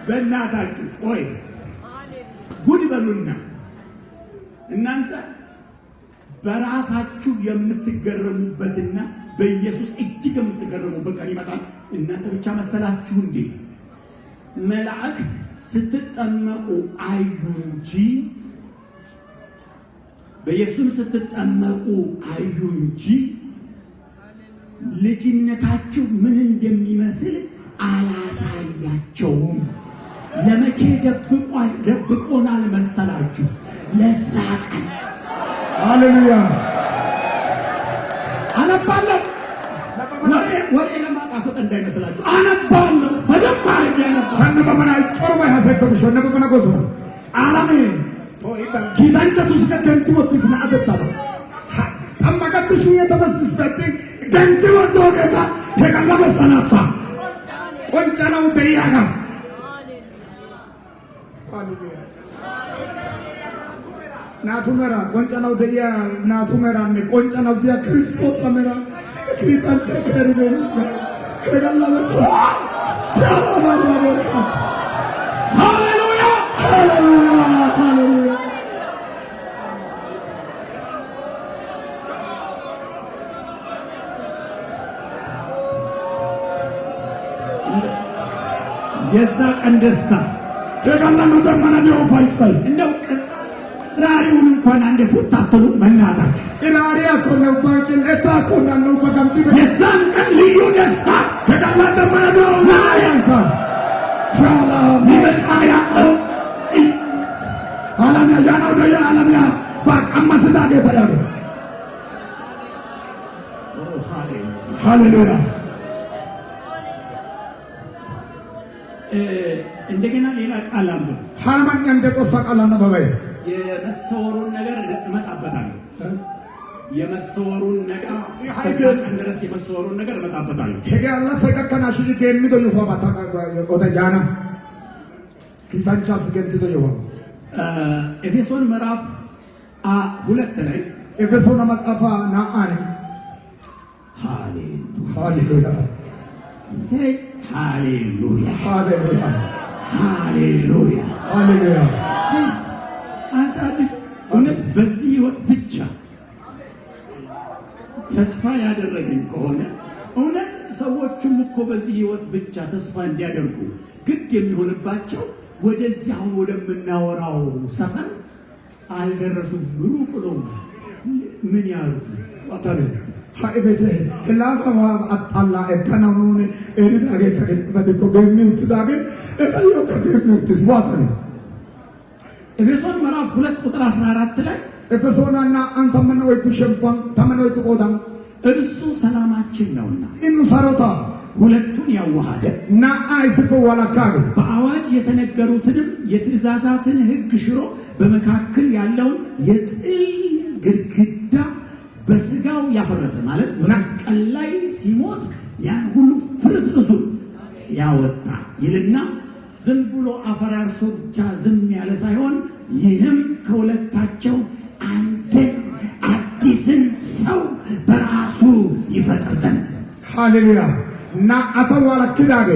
በእናታችሁ ቆይ ጉድ በሉና እናንተ በራሳችሁ የምትገረሙበትና በኢየሱስ እጅግ የምትገረሙበት ቀን ይመጣል። እናንተ ብቻ መሰላችሁ እንዴ? መላእክት ስትጠመቁ አዩ እንጂ በኢየሱስ ስትጠመቁ አዩ እንጂ ልጅነታችሁ ምን እንደሚመስል አላሳያቸውም። ለመቼ ደብቆናል መሰላችሁ? ለዛ ቀን። ሃሌሉያ። አነባለሁ ወሬ ለማጣፈጥ እንዳይመስላችሁ አነባለሁ። በደንብ አድርጌ አነባለሁ። ከነበመና ጮርባ ያሰተብሽ ነበመና ጎሶ አላሜ ኪዳንጨቱስ ከደንቲ ወጥስ ማአተታ ነው ተማቀጥሽ የተበስስ ፈት ደንቲ ወጥቶ ጌታ የቀለበ ሰናሳ ቆንጨናው ደያጋ ሃሌሉያ ናቱመራ ቆንጨናው ደያ ናቱመራ ቆንጨናው ደያ ክርስቶስ አመራ ኪዳንጨ ከርበን የቀለበ ሰናሳ ታላባራቦሻ ሃሌሉያ ሃሌሉያ ሃሌሉያ የዛ ቀን ደስታ የቀላሉ ደመና ፋይሳይ እንደው ራሪውን እንኳን አንዴ ፉት አትሉ መናታችሁ ራሪያ ኮነው ባጭል እታ ኮናለው በጋምቲ የዛን ቀን ልዩ ደስታ የቀላ ደመና ፋይሳይ ሰላም ይመጣያ አላሚያ ያናው ደያ አላሚያ ባቀማስዳ ጌታ ያገ ሃሌሉያ እንደገና ሌላ ቃል አለ። ሃማን እንደቆሳ ቃል ነው በባይስ የመሰወሩን ነገር እመጣበታለሁ። የመሰወሩን ነገር እስከዛ ቀን ድረስ የመሰወሩን ነገር እመጣበታለሁ። ሄገ አላ ሰቀከና ሽጂ ገሚዶ ይሆባ ታቃ ቆተያና ኪታንቻ ስገንቲዶ ይሆባ ኤፌሶን ምዕራፍ 2 ላይ ኤፌሶን መጽሐፍ ናአኒ ሃሌሉያ ሃሌሉያ ሃሌሉያ ሃሌሉያ ሃሌሉያ። አንተ አዲስ እውነት በዚህ ህይወት ብቻ ተስፋ ያደረገኝ ከሆነ እውነት ሰዎቹም እኮ በዚህ ህይወት ብቻ ተስፋ እንዲያደርጉ ግድ የሚሆንባቸው ወደዚህ አሁን ወደምናወራው ሰፈር አልደረሱም። ሩቅ ነው። ምን ያርጉ? ዋታለ ሃይቤቴ ህላፋ አጣላ እከናኑን እሪዳገ ተገበደኮ ገሚውት ዳገ እታዮ ከገሚውት ዋታለ ኤፌሶን ምዕራፍ 2 ቁጥር 14 ላይ ኤፌሶናና አንተ ምን ወይ ተሸንፋን ተመነው ተቆዳም እርሱ ሰላማችን ነውና ኢኑ ሰሮታ ሁለቱን ያዋሃደ ና አይስፈ ወላካገ በአዋጅ የተነገሩትንም የትእዛዛትን ሕግ ሽሮ በመካከል ያለውን የጥል ግድግዳ በስጋው ያፈረሰ ማለት መስቀል ላይ ሲሞት ያን ሁሉ ፍርስርሱን ያወጣ ይልና ዝም ብሎ አፈራርሶ ብቻ ዝም ያለ ሳይሆን ይህም ከሁለታቸው አንድን አዲስን ሰው በራሱ ይፈጥር ዘንድ ሃሌሉያ እና አተዋላ ክዳገ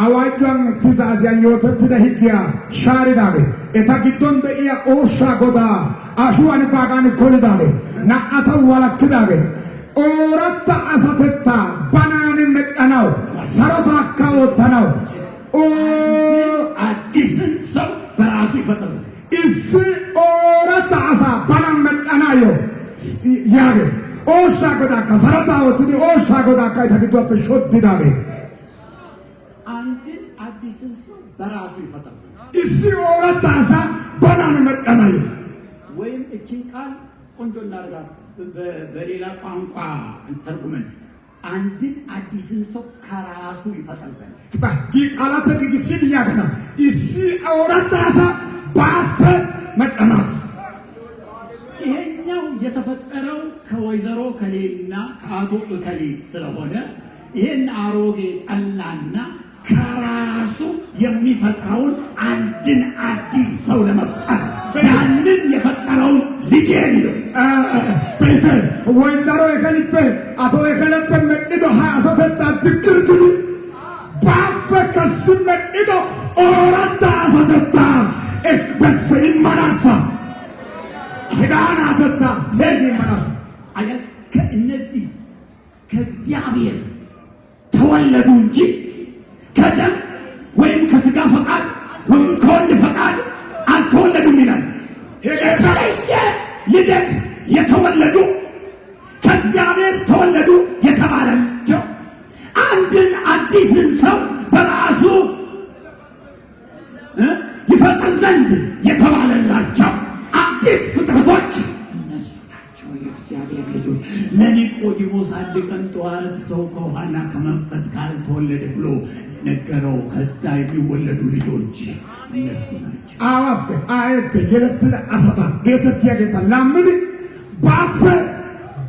አዋጇን ትእዛዝ ያየወተት ደህጊያ ሻሪዳገ eta giddon de'iya ooshaa godaa ashuwan baagan kolidaage naa''atan walakkidaage ooratta asatettaa banaani medhanaw sarotaakka oottanaw አዲስን ሰው በራሱ ይፈጥር issi ooratta asaa banan medhanaayyo yaages ooshaa godaakka sarotaa oottidi ooshaa godaakka eta gidduwappe shoddidaage አንድን አዲስን ሰው በራሱ ይፈጥር issi ooratta asaa banan medhanaayyo ወይም እቺን ቃል ቆንጆ እናርጋት በሌላ ቋንቋ እንተርጉመን አንድን አዲስን ሰው ከራሱ ይፈጥር ዘንድ ቃላተ ግግሲብ ያገና እስቲ አውራታሳ ባፈ መጠናስ ይሄኛው የተፈጠረው ከወይዘሮ ከሌና ከአቶ ከሌ ስለሆነ ይሄን አሮጌ ጠላና ከራሱ የሚፈጥረውን አንድን አዲስ ሰው ለመፍጠር ያንን የፈጠረውን ልጄ ነው ቤተ ወይዘሮ የከሊፔ አቶ የከለፔ መጥዶ ሀያሰተታ ትክርክሩ ባፈ ከስ መጥዶ ኦራታ አሰተታ በስ ይመናሳ ሄዳናተታ ሄድ ይመናሳ አያት ከእነዚህ ከእግዚአብሔር ተወለዱ እንጂ ከደም ወይም ከስጋ ፈቃድ ወይም ከወንድ ፈቃድ አልተወለዱም ይላል። የተለየ ልደት የተወለዱ ከእግዚአብሔር ተወለዱ የተባለላቸው አንድን አዲስን ሰው በራሱ ይፈጥር ዘንድ የተባለላቸው አዲስ ፍጥረቶች እነሱ ናቸው የእግዚአብሔር ልጆች። ለኒቆዲሞስ አንድ ቀን ጠዋት ሰው ከውሃና ከመንፈስ ካልተወለደ ብሎ ነገረው። ከዛ የሚወለዱ ልጆች እነሱ ናቸው። አዋፈ አየተ የለትለ አሰታ ጌተት ያጌታ ላምን ባፈ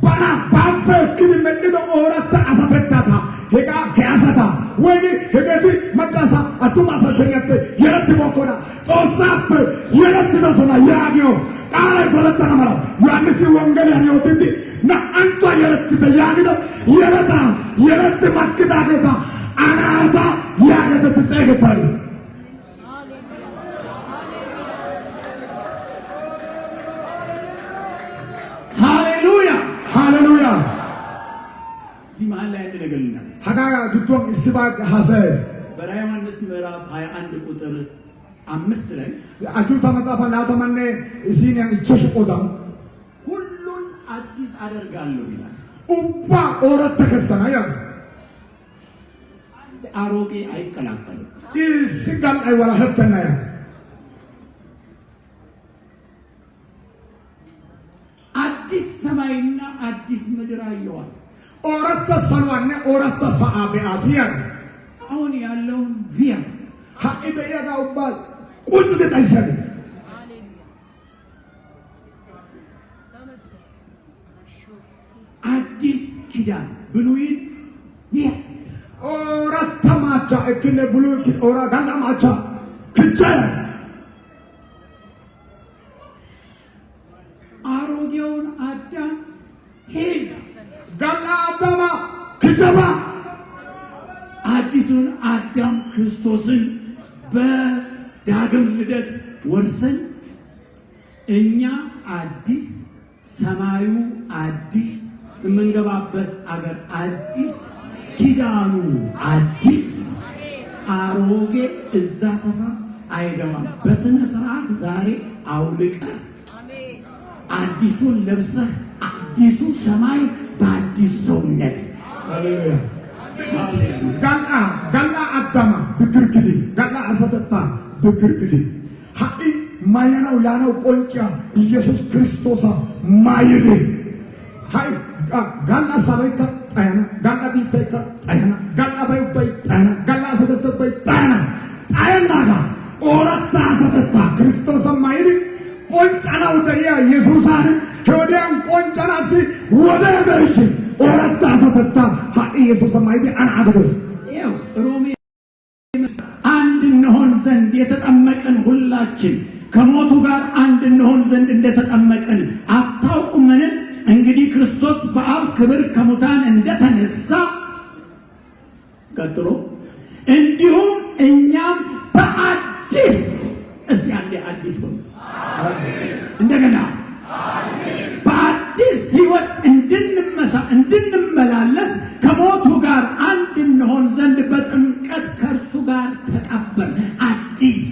ባና ባፈ ክን መድዶ ኦራታ አሰተታታ ሄጋ ከአሰታ ወይ ሄገቲ መቃሳ አቱማሳ ሸኛተ የለት ቦኮና ጦሳፕ የለት ደሶና ያጊዮ ቃለ ፈለተና ማራ ዮሐንስ ወንጌል ያሪዮትዲ ና አንቷ የለት ተያጊዶ የለታ የለት ማክዳ ጌታ አናታ ያገተ ተጠገታሪ ሃሌሉያ እዚህ መሀል ላይ አንድ ነገር ልናገር። ሀጋ ድቶን እስባቅ ሐሰስ በራዕየ ዮሐንስ ምዕራፍ 21 ቁጥር 5 ላይ አጁታ መጻፈ ላተመነ እሲን ያን እቸሽ ቆዳም ሁሉን አዲስ አደርጋለሁ ይላል። ኡባ ኦረት ተከሰና ያስ አሮጌ አይቀላቀልም። ይስጋል አይወላ ሀተና ያስ አዲስ ሰማይና አዲስ ምድር አየዋል። ኦረት ሰኗነ ኦረት ሰአበ አሲያስ አሁን ያለውን ቪያ ሀኢደ ያጋ ኡባ ቁጭ ተጠይሰል አዲስ ኪዳን ብሉይን ቪያ ኦረት ማቻ እክነ ብሉይ ኪ ኦራ ጋላ ማቻ ክቸ አሮጌውን አዳም ሄድ ጋላ አዳማ ክቸባ አዲሱን አዳም ክርስቶስን በዳግም ልደት ወርሰን እኛ አዲስ ሰማዩ አዲስ የምንገባበት አገር አዲስ ኪዳኑ አዲስ አሮጌ እዛ ሰፈር አይገባም። በስነ ስርዓት ዛሬ አውልቀ አዲሱን ለብሰህ አዲሱ ሰማይ በአዲስ ሰውነት ሃሌሉያ ጋላ አዳማ ድግርግዲ ጋላ አሰተታ ድግርግዲ ሀኢ ማየናው ያነው ቆንጫ ኢየሱስ ክርስቶስ ማይል ሃይ ጋላ ሳበይካ ጣያና ጋላ ቢተይካ ጣያና ጋላ ባይባይ ጣያና ጋላ ሰተተባይ ጣያና ጣያናጋ ኦራታ ሰተታ ክርስቶስ ማይል ቆንጫናው ተያ ኢየሱሳን ሄወዲያን ቆንጫናሲ ወደደሽ ኦራታ ሰተታ ሃ ኢየሱስ ማይል አና አግዶስ ይው ሮሜ አንድ እንሆን ዘንድ የተጠመቀን ሁላችን ከሞቱ ጋር አንድ እንሆን ዘንድ እንደተጠመቀን አታውቁምን? እንግዲህ ክርስቶስ በአብ ክብር ከሙታን እንደተነሳ ቀጥሎ እንዲሁም እኛም በአዲስ እስቲ አንዴ አዲስ ነው እንደገና በአዲስ ሕይወት እንድንመላለስ ከሞቱ ጋር አንድ እንሆን ዘንድ በጥምቀት ከእርሱ ጋር ተቀበል። አዲስ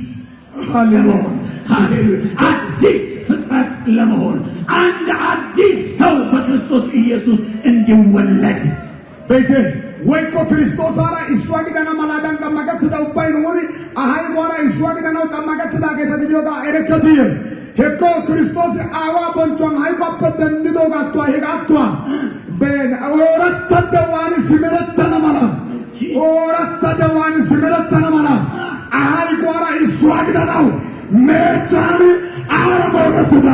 ሃሌሉያ አዲስ ፍጥረት ለመሆን አንድ አዲስ ሰው በክርስቶስ ኢየሱስ እንዲወለድ ቤቴ ወይኮ ክርስቶስ አራ ኢስዋ ግዳና ማላዳን ተማገት ዳውባይ ነው አሃይ ወራ ኢስዋ ግዳና ተማገት ዳገተ ዲዮጋ ኤረከቲየ ሄኮ ክርስቶስ አዋ ቦንቾን ሃይ ባፈደ እንዲዶጋ ቷ ሄጋቷ በን ኦራታ ደዋን ሲመረተነ ማላ ኦራታ ደዋን ሲመረተነ ማላ አሃይ ወራ ኢስዋ ግዳናው መቻሪ አረሞት ዳ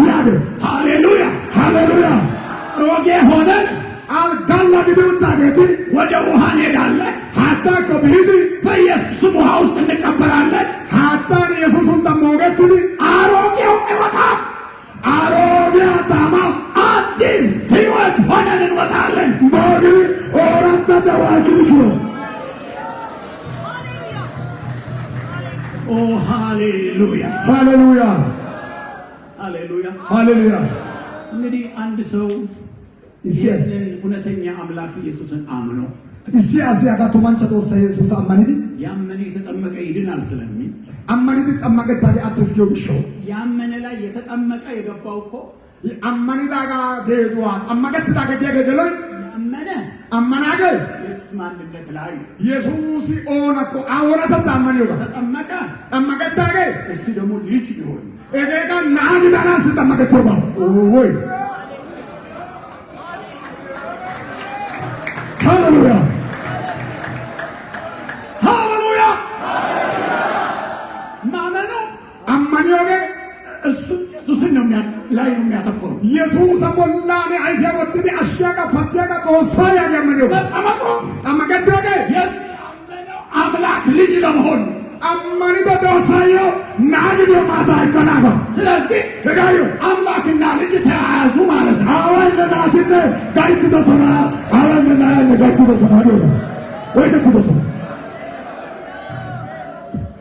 ያደስ ሃሌሉያ ሃሌሉያ ሮጌ ሆነን አልጋላ ዲዱታ ገቲ ወደ ውሃ እንሄዳለን። ሀታ ከብሂድ በኢየሱስ ውሃ ውስጥ እንቀበላለን። ሀታን ኢየሱስን ተሞገት አሮጌው አይወጣም። አሮጌ አዳማ አዲስ ሕይወት ሆነን እንወጣለን። በግሪ ኦራታ ደዋቂ ልጅሮስ ኦ ሃሌሉያ ሃሌሉያ ሃሌሉያ ሃሌሉያ። እንግዲህ አንድ ሰው ኢየሱስን እውነተኛ አምላክ ኢየሱስን አምኖ ኢየሱስ ያጋቶማንቸ ተወሰ ኢየሱስ አማኒዲ ያመነ የተጠመቀ ይድናል ስለሚል አማኒዲ ተጠመቀ ታዲ አትስኪው ብሾ ያመነ ላይ የተጠመቀ የገባው እኮ አማኒዳ ጋ ጌዱዋ ተጠመቀት ዳገ ጌገለ አመነ አማናገ ማንነት ላይ ኢየሱስ ኦናኮ አወራ ተጣመነ ይወጋ ተጠመቀ ተጠመቀት ዳገ እሱ ደግሞ ልጅ ይሆን እገጋ ናዲ ዳናስ ተጠመቀት ይወጋ ወይ ሃሌሉያ ሃሌሉያ ማመኑ አማኒዮገ እሱ ነው ላይ ነው የሚያተኩረው። ኢየሱስ ሞላኔ አይያ ወጥዲ አሽያጋ ፈትያጋ ተወሳያ ያመነው ተመገተገ አምላክ ልጅ ለመሆን አማኒ ተወሳያ ናዲ ማታ ይከናጋ። ስለዚህ ደጋዩ አምላክና ልጅ ተያያዙ ማለት ነው። አወንደ ናቲነ ጋይት ተሰና አወንደና ጋይት ተሰና ነው ወይ ተሰና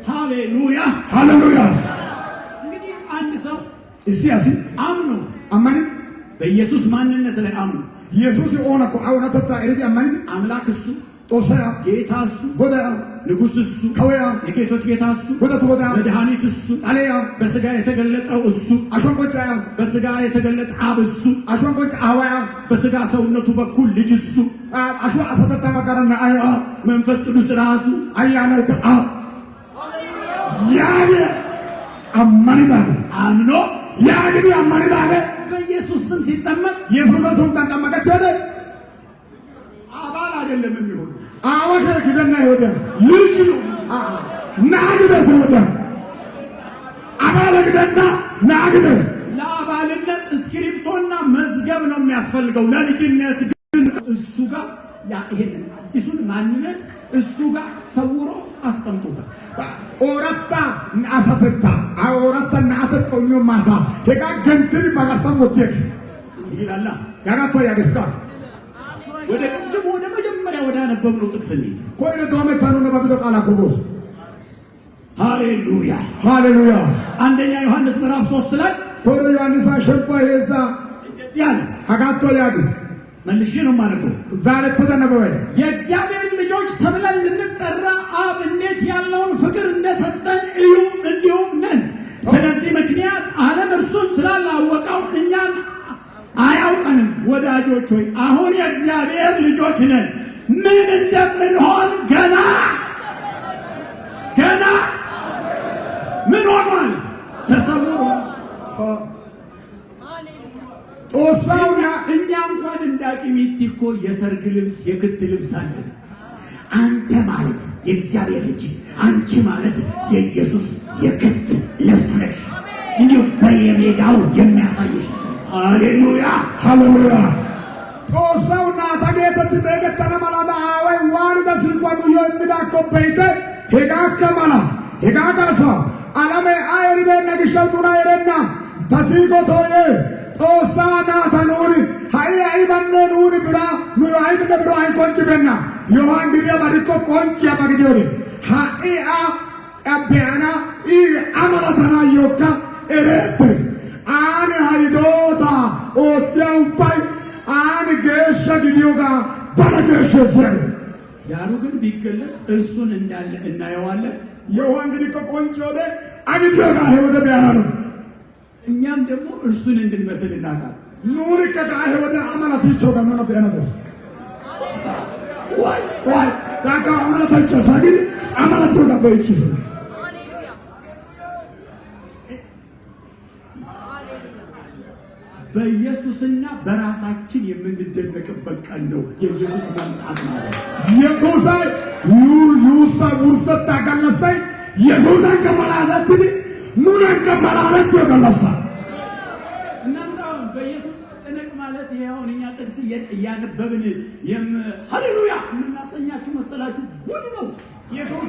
ሃሌሉያ ሃሌሉያ። እንግዲህ አንድ ሰው ኢየሱስ አምኖ አማኒ በኢየሱስ ማንነት ላይ አምኖ ኢየሱስ ኦናኮ አውናተታ እሪዲ አማኒ አምላክ እሱ ጦሰያ ጌታ እሱ ጎዳ ንጉሥ እሱ ከወያ የጌቶች ጌታ እሱ ጎዳቱ ጎዳ መድኃኒት እሱ ጣሊያ በስጋ የተገለጠው እሱ አሾንቆጫያ በስጋ የተገለጠ አብ እሱ አሾንቆጫ አዋያ በስጋ ሰውነቱ በኩል ልጅ እሱ አሾ አሰተታ ጋራና አያ መንፈስ ቅዱስ ራሱ አያና አ ያየ አማኒዳ አምኖ ያግዲ አማኒዳ በኢየሱስ ስም ሲጠመቅ ኢየሱስ ስም ተጠመቀች አይደ አባል አይደለም የሚሆነው አዋከ ግደና ይወደም ልጅ ነው ናግደስ ይወደም አባል ግደና ናግደስ ለአባልነት እስክሪፕቶና መዝገብ ነው የሚያስፈልገው። ለልጅነት ግን እሱ ጋር ያ ይሄን እሱን ማንነት እሱ ጋር ሰውሮ አስቀምጦታል። ኦራታ ናሰተታ ኦራታ ናተቆኙ ማታ ሄጋ ገንትሪ ባጋሰም ወጥየክ ይላላ ያጋቶ ያገስካ ወደ ቅድሙ ወደ መጀመሪያ ወደ አነበብነው ጥቅስ እንሂድ። ኮይነ ዶመታኑ ነባብቶ ቃላ ኮቦስ ሃሌሉያ ሃሌሉያ። አንደኛ ዮሐንስ ምዕራፍ 3 ላይ ቶሎ ዮሐንስ አሸንፋ የዛ ያለ አጋቶ ያግስ መልሼ ነው ማነበው ዛሬ ተደነበበስ የእግዚአብሔር ልጆች ተብለን ልንጠራ አብ እንዴት ያለውን ፍቅር እንደሰጠን እዩ እንዲሁም ነን። ስለዚህ ምክንያት ዓለም እርሱን ስላላወቀው እኛን አያውቀንም። ወዳጆች ሆይ አሁን የእግዚአብሔር ልጆች ነን። ምን እንደምንሆን ገና ምን ሆኗል ቂሚቲ እኮ የሰርግ ልብስ የክት ልብስ አለ። አንተ ማለት የእግዚአብሔር ልጅ፣ አንቺ ማለት የኢየሱስ የክት ልብስ ነሽ። እንዲሁ በየሜዳው የሚያሳይሽ። ሃሌሉያ ሃሌሉያ። ጦሳውና ታጌተት ተገተነ ማላዳ አወይ ዋንደ ሲቋኑ የሚዳኮ በይተ ሄጋከማላ ሄጋጋሳ አለሜ አይርቤ ነግሸው ዱና ይረና ተሲጎቶዬ ጦሳና ተኑሪ ሃይ አይባነ ኑሪ ብራ ኑ አይብነ ብራ አይቆንጭበና ዮሐን ግዲያ ባዲኮ ቆንጭ ያባግዲዮሪ ሃይ አቢያና ኢ አማላታና ዮካ ኤሬትስ አነ ሃይዶታ ኦትያው ባይ አነ ገሸ ግዲዮጋ ባረገሸ ዘር ዳሩ ግን ቢገለጥ እርሱን እንዳለ እናየዋለን። ዮሐን ግዲኮ ቆንጭ ወደ አግዲዮጋ ወደ ቢያና ነው። እኛም ደግሞ እርሱን እንድንመስል እናቃል። ኑሪ ከዳህ ወደ አማላትቾ ጋር ነው ቢያና ነው ዋይ ዋይ ታካ አማላትቾ ሳግዲ አማላትቾ ጋር በይቺስ በኢየሱስና በራሳችን የምንደነቅበት ቀን ነው የኢየሱስ መምጣት ማለት። ኢየሱስን ዩሳ ውርሰት ታገለሰይ ኢየሱስን ከመላለት ኑነን ከመላለት ተገለሰ። እናንተ በኢየሱስ ተነቅ ማለት ይሄውን እኛ ጥቅስ እያነበብን ሃሌሉያ የምናሰኛችሁ መሰላችሁ? ጉድ ነው። ኢየሱስ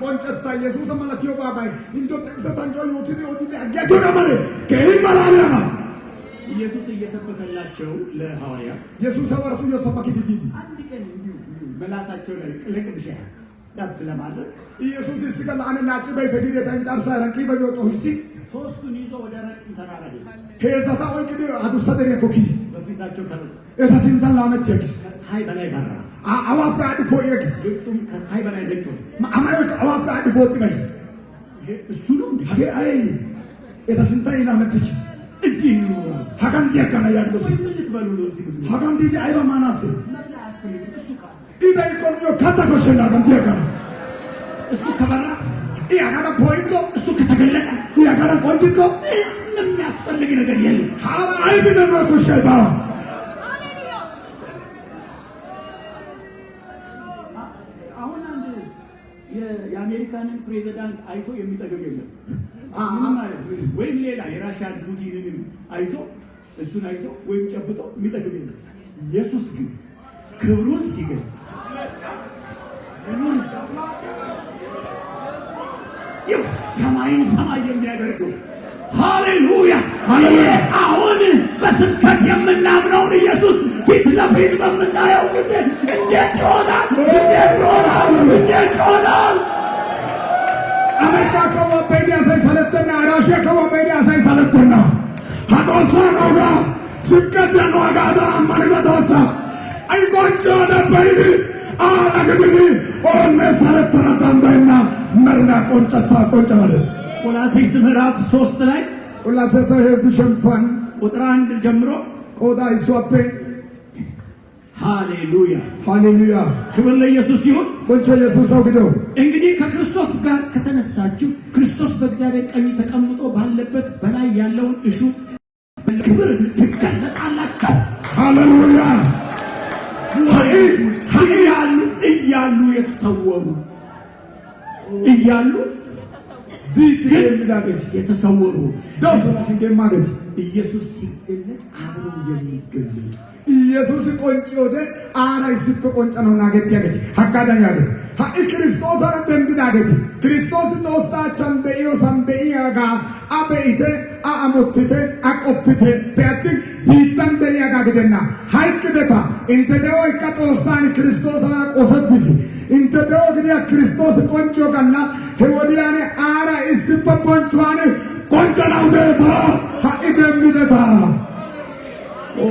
ቆንጨታ ኢየሱስ ማለት ይባባይ እንዶ ጥቅስ ተንጆ ዩቲኒ ኦዲኒ አገዶ ማለት ከይመላለማ ኢየሱስ እየሰበከላቸው ለሐዋርያት ኢየሱስ ሐዋርያቱ እየሰበከ ዲዲ አንድ ቀን እንዲሁ መላሳቸው ላይ ቅልቅምሻ ጠብ ለማድረግ ኢየሱስ ይስከላ አንናጭ በይተግዲ ተንጣርሳ ረቂ በሚወጡ ህሲ ሶስቱን ይዞ ወደ ረቅ ተራራ ሄዛታ ወንግዲ አዱሰደሪ ኮኪ በፊታቸው ተረቁ። እታሲንተን ላመት የኪስ ከፀሐይ በላይ በራ አዋባ አድፖ የኪስ ልብሱም ከፀሐይ በላይ ነጭ አማዮ አዋባ አድቦት ባይስ እሱ ነው እንዴ? አይ እታሲንተን ላመት የኪስ እዚህ ነው ሀካም ዲያካና ያድርገው ምን ልትበሉ ነው? እዚህ ምትሉ ሀካም ዲዲ አይባ ማናስ እሱ ካለ ኢዳ ኢኮኖሚዮ ካታኮሽና ሀካም ዲያካና እሱ ከበራ ያጋዳ ፖይንቶ እሱ ከተገለጠ ያጋዳ ቆንጆ የሚያስፈልግ ነገር የለም። ሀራ አይብ ነው ኮሽባ አሁን አንድ የአሜሪካንን ፕሬዚዳንት አይቶ የሚጠግብ የለም። ወይም ሌላ የራሽያን ፑቲንን አይቶ እሱን አይቶ ወይም ጨብጦ የሚጠግብ የለም። ኢየሱስ ግን ክብሩን ሲገልጥ ሰማይን ሰማይ የሚያደርገው ሃሌሉያ ሃሌሉያ። አሁን በስብከት የምናምነውን ኢየሱስ ፊት ለፊት በምናየው ጊዜ እንዴት ይሆናል? እንዴት ይሆናል? እንዴት ይሆናል? አሜሪካ ከወበዲያ ሳይሰለጥና ራሽያ ከወበዲያ ሳይሰለጥና ሀቶሳ ነውጋ ስብከት ያነዋጋዳ ማንገቶሳ አይቆንጮ ነበይኒ አላግድኒ ኦነ ሰለጥና ታንባይና መርና ቆንጨታ ቆንጨ ማለት ቆላስይስ ምዕራፍ 3 ላይ ቆላስይስ ህዝብ ሸንፋን ቁጥር 1 ጀምሮ ቆዳ ይሷፔ ሃሌሉያ ሃሌሉያ። ክብር ለኢየሱስ ይሁን። ወንቸ ኢየሱስ አውግደው እንግዲህ ከክርስቶስ ጋር ከተነሳችሁ ክርስቶስ በእግዚአብሔር ቀኝ ተቀምጦ ባለበት በላይ ያለውን እሹ ክብር ትገለጣላችሁ። ሃሌሉያ። እያሉ የተሰወሩ እያሉ የተሰወሩ ዳሰላሽ እንደማገት ኢየሱስ ሲገለጥ አብረው የሚገለጡ ኢየሱስ ቆንጭ ወደ አራይ ሲፈ ቆንጨ ነው ናገት ያገት ሀካዳኝ ያገት ሀይ ክርስቶስ አረንተ እንድናገት ክርስቶስ ተወሳቸን በኢዮ ሰምበኢያጋ አበይተ አሞትተ አቆፕተ ቢያትን ቢታን በኢያጋ ገደና ሃይክደታ እንተ ደው ከጦሳን ክርስቶስ አራ ቆሰትሲ እንተ ደው ግዲያ ክርስቶስ ቆንጮ ጋና ሄወዲያኔ አራ ይስፈ ቆንጮዋኔ ቆንጨናው ደታ ሀይ ገምደታ ኦ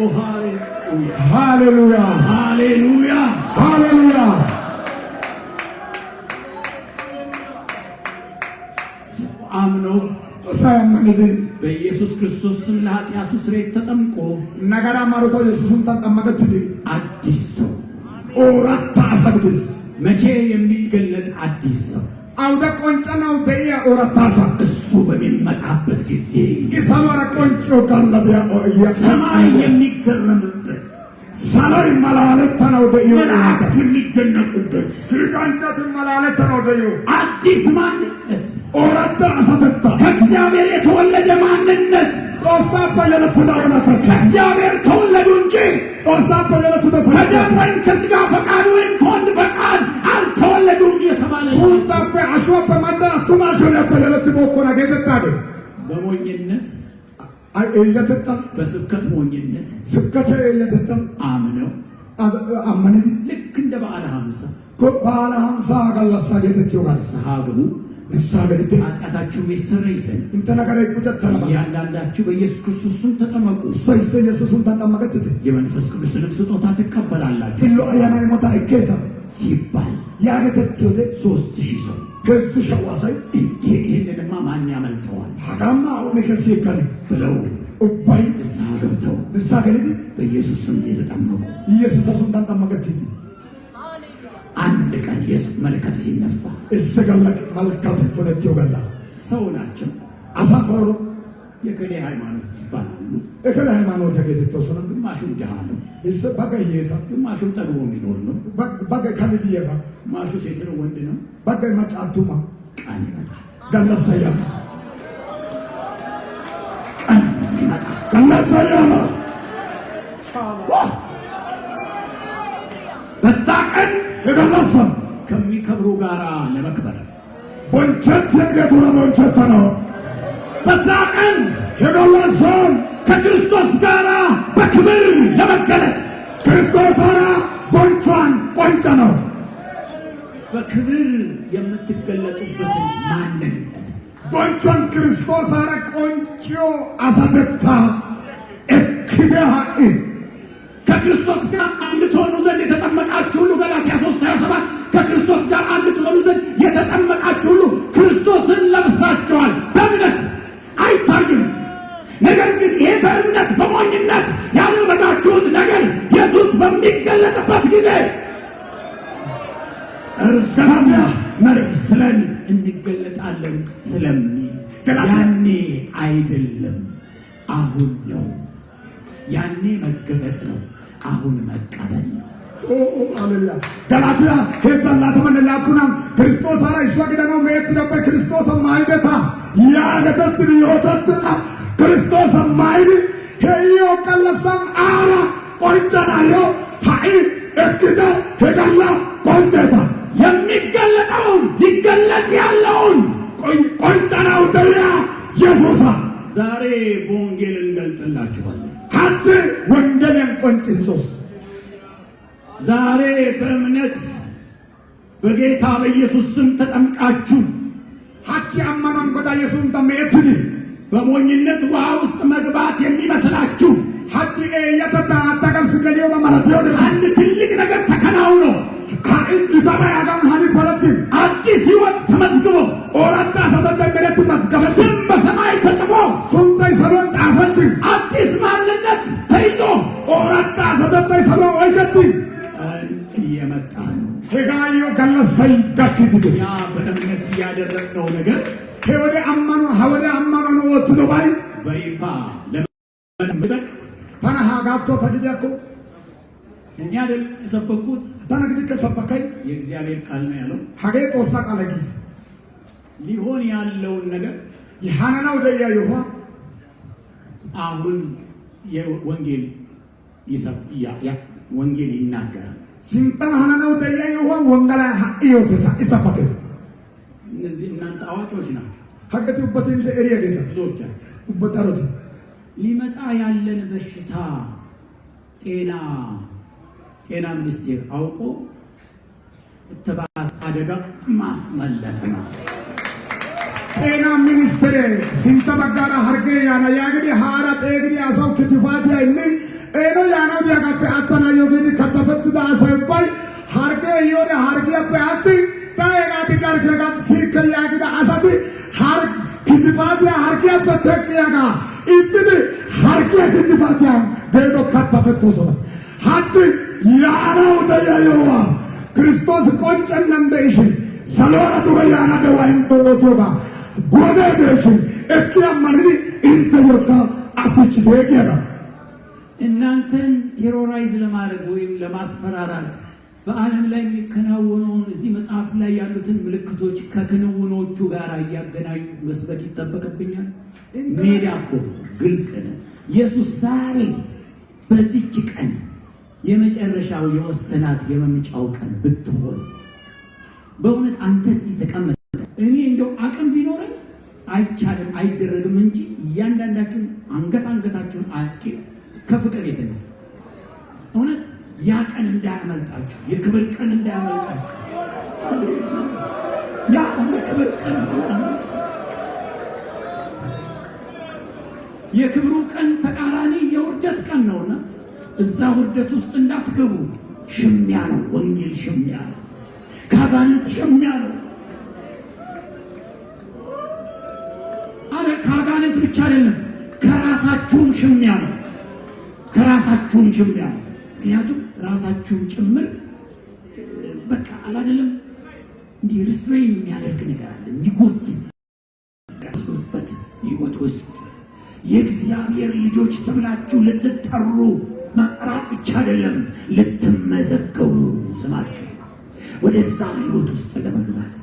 ሃሌሉያ ሃሌሉያ ሃሌሉያ። አምኖ ሳያመንድ በኢየሱስ ክርስቶስ ስም ለኃጢአቱ ስርየት ተጠምቆ ነገራ ማሮቶ ኢየሱስን ተጠመቀት አዲስ ሰው ኦራታ አሰግድስ መቼ የሚገለጥ አዲስ ሰው አውደ ቆንጨናው በያ ኦራታሳ እሱ በሚመጣበት ጊዜ ኢሳማራ ቆንጮ ካለበያ ሰማይ የሚገረምበት ሰማይ መላእክት ነው ደዩ መላእክት የሚደነቁበት ፍቃንጨት መላእክት ነው ደዩ አዲስ ማንነት ኦራዳ አሰተታ ከእግዚአብሔር የተወለደ ማንነት ኦሳፈ የለተዳውናተ ከእግዚአብሔር ተወለዱ እንጂ ኦሳፈ የለተዳውናተ ከደም ወይም ከሥጋ ፈቃድ ወይም ከወንድ ፈቃድ አልተወለዱም የተባለ ሱታፈ አሽዋፈ ማታ አቱማሾን ያፈ የለተቦኮና ገተታደ በሞኝነት እየተጣ በስብከት ሞኝነት ስብከት እየተጣ አምነው አመነ ልክ እንደ በዓለ ሀምሳ በዓለ ሀምሳ ጋላሳ ገተቲው ጋር ሰሃግሙ ንስሐ ገብቶ ኃጢአታችሁ ይሰረይ ዘንድ እንተ ነገር ይቁጠተና እያንዳንዳችሁ በኢየሱስ ክርስቶስ ስም ተጠመቁ። ሰይሰ ኢየሱስን ተጠመቀት የመንፈስ ቅዱስንም ስጦታ ትቀበላላችሁ። ኢሎ አያና ይሞታ እከታ ሲባል ያገተቲው 3000 ሰው ከሱ ሸዋሳይ እንዴ ይሄንንማ ማን ያመልጠዋል? ሀጋማ አሁን ከዚህ ከነ ብለው ኡባይ ንስሐ ገብተው ንስሐ ገብቶ በኢየሱስ ስም የተጠመቁ ኢየሱስን ተጠመቀት አንድ ቀን ኢየሱስ መለከት ሲነፋ እሰገለቅ መልካት ፈነቲው ገላ ሰው ናቸው። አሳቆሮ የከሌ ሃይማኖት ይባላሉ። የከሌ ሃይማኖት ያገተተው ሰው ግማሹም ድሃ ነው፣ በገየሳ ግማሹም ጠግቦ የሚኖር ነው፣ በገ ከልዲየባ ግማሹ ሴት ነው ወንድ ነው። በገ መጫቱማ ቀን ይመጣል፣ ገለሰያና ቀን ይመጣል፣ ገለሰያና በዛ ቀን የገለሰም ከሚከብሩ ጋራ ለመክበር ቦንቸት የገቱ ቦንቸት ነው። በዛ ቀን የገለሰም ከክርስቶስ ጋራ በክብር ለመገለጥ ክርስቶስ ሆነ ቦንቿን ቆንጨ ነው። በክብር የምትገለጡበትን ማንነት ቦንቿን ክርስቶስ ሆነ ቆንጭዮ አሳተታ እክደሃ ከክርስቶስ ጋር አንድ ትሆኑ ዘንድ የተጠመቃችሁ ሁሉ ገላትያ 3:27 ከክርስቶስ ጋር አንድ ትሆኑ ዘንድ የተጠመቃችሁ ሁሉ ክርስቶስን ለብሳችኋል። በእምነት አይታይም። ነገር ግን ይሄ በእምነት በሞኝነት ያደረጋችሁት ነገር ኢየሱስ በሚገለጥበት ጊዜ እርሱን መስለን እንገለጣለን ስለሚል ያኔ አይደለም አሁን ነው። ያኔ መገለጥ ነው፣ አሁን መቀበል ነው። ሃሌሉያ ገላትያ ሄዛላ ተመነላኩናም ክርስቶስ አራ ይሷ ገደነው መየት ደበ ክርስቶስ ማይደታ ያገተት ቢዮተትና ክርስቶስ ማይድ ሄዮ ቀለሰም አራ ቆንጨናዮ ሃይ እክተ ሄገላ ቆንጨታ የሚገለጠውን ይገለጥ ያለውን ቆንጨናው ደያ ኢየሱስ ዛሬ በወንጌል እንገልጥላችኋለን። ሀጭ ወንጌልን ቆንጭሶስ ዛሬ በእምነት በጌታ በኢየሱስ ስም ተጠምቃችሁ ሀጭ አማናም ጎዳ ኢየሱስን ተመየትኒ በሞኝነት ውሃ ውስጥ መግባት የሚመስላችሁ ሀጭ የተታ አታቀልፍ ገሊዮ በማለት ይወደ አንድ ትልቅ ነገር ተከናውኖ ኢታማ ያጋም ሀኒ ፖለቲ አዲስ ሕይወት ተመዝግቦ ኦራታ ሰተተ መሬት መስገበት ስም በሰማይ ተጽፎ ሱንታይ ሰሎን ጣፈት አዲስ ማንነት ተይዞ ኦራታ ሰተተ ሰሎን ወይከቲ ቀን እየመጣ ነው። ሄጋዮ ገለሰይ ጋኪት ያ በእምነት ያደረግነው ነገር ሄወደ አማኑ ነው ወጥቶ ዱባይ በይፋ ለምን ተናሃ ጋቶ ተግዲያኮ እኛ አይደል የሰበኩት ተነግዲ ከሰበከይ የእግዚአብሔር ቃል ነው ያለው። ሀገ ጦሳ ቃለጊስ ሊሆን ያለውን ነገር ይሃናናው ደያ ይሆ አሁን የወንጌል ወንጌል ይናገራል። ሲምጣን ሃናናው ደያ ይሆ ወንገላ ኢዮተሳ ኢሰበከስ እነዚህ እናንተ አዋቂዎች ናቸው። ሀገቲ ኡበቲን ተሪያ ጌታ ብዙዎቻችሁ ኡበታሮት ሊመጣ ያለን በሽታ ጤና ሚኒስቴር አውቆ እትባት አደጋ ማስመለጥ ነው። ጤና ሚኒስቴር ሲንተ በጋራ ሀርጌ ያና ያግዲ ሃራ ጤግዲ አሳው ክትፋት ያይኒ ኤኖ ያናው ዲያጋፔ አተና ዮጊዲ ከተፈትዳ አሳይባይ ሀርጌ ዮደ ሀርጌ አቲ ታይና ዲጋር ጀጋት ሲከ ያግዲ አሳቲ ሀር ክትፋት ያ ሀርጌ አፈተክ ያጋ ኢትዲ ሀርጌ ክትፋት ያ ገዶ ከተፈቶሶ ሀጭ ያናው ደያዮዋ ክርስቶስ ቆንጨን እንደይሽን ሰሎራ ዱጋ ያና ደዋይን ዶሎቶጋ ጎደደሽን እኪያ ማንዲ እንተ ወካ አትጭ ተገራ እናንተን ቴሮራይዝ ለማድረግ ወይም ለማስፈራራት በዓለም ላይ የሚከናወነውን እዚህ መጽሐፍ ላይ ያሉትን ምልክቶች ከክንውኖቹ ጋር እያገናኙ መስበክ ይጠበቅብኛል? ሜዳ እኮ ነው፣ ግልጽ ነው። ኢየሱስ ዛሬ በዚች ቀን የመጨረሻው የወሰናት የመምጫው ቀን ብትሆን በእውነት አንተ እዚህ ተቀመጠ። እኔ እንደው አቅም ቢኖረኝ አይቻልም አይደረግም እንጂ እያንዳንዳችሁን አንገታችሁን አቂ ከፍቅር የተነሳ እውነት ያ ቀን እንዳያመልጣችሁ፣ የክብር ቀን እንዳያመልጣችሁ፣ ያ የክብር ቀን እንዳያመልጣችሁ። የክብሩ ቀን ተቃራኒ የውርደት ቀን ነውና እዛ ውርደት ውስጥ እንዳትገቡ። ሽሚያ ነው ወንጌል፣ ሽሚያ ነው፣ ከአጋንንት ሽሚያ ነው። አረ ከአጋንንት ብቻ አይደለም፣ ከራሳችሁም ሽሚያ ነው፣ ከራሳችሁም ሽሚያ ነው። ምክንያቱም ራሳችሁን ጭምር በቃ አላደለም እንዲህ ሪስትሬን የሚያደርግ ነገር አለ፣ የሚጎትት በት ህይወት ውስጥ የእግዚአብሔር ልጆች ተብላችሁ ልትጠሩ መጥራት ብቻ አይደለም፣ ልትመዘገቡ ስማችሁ ወደዛ ህይወት ውስጥ ለመግባት።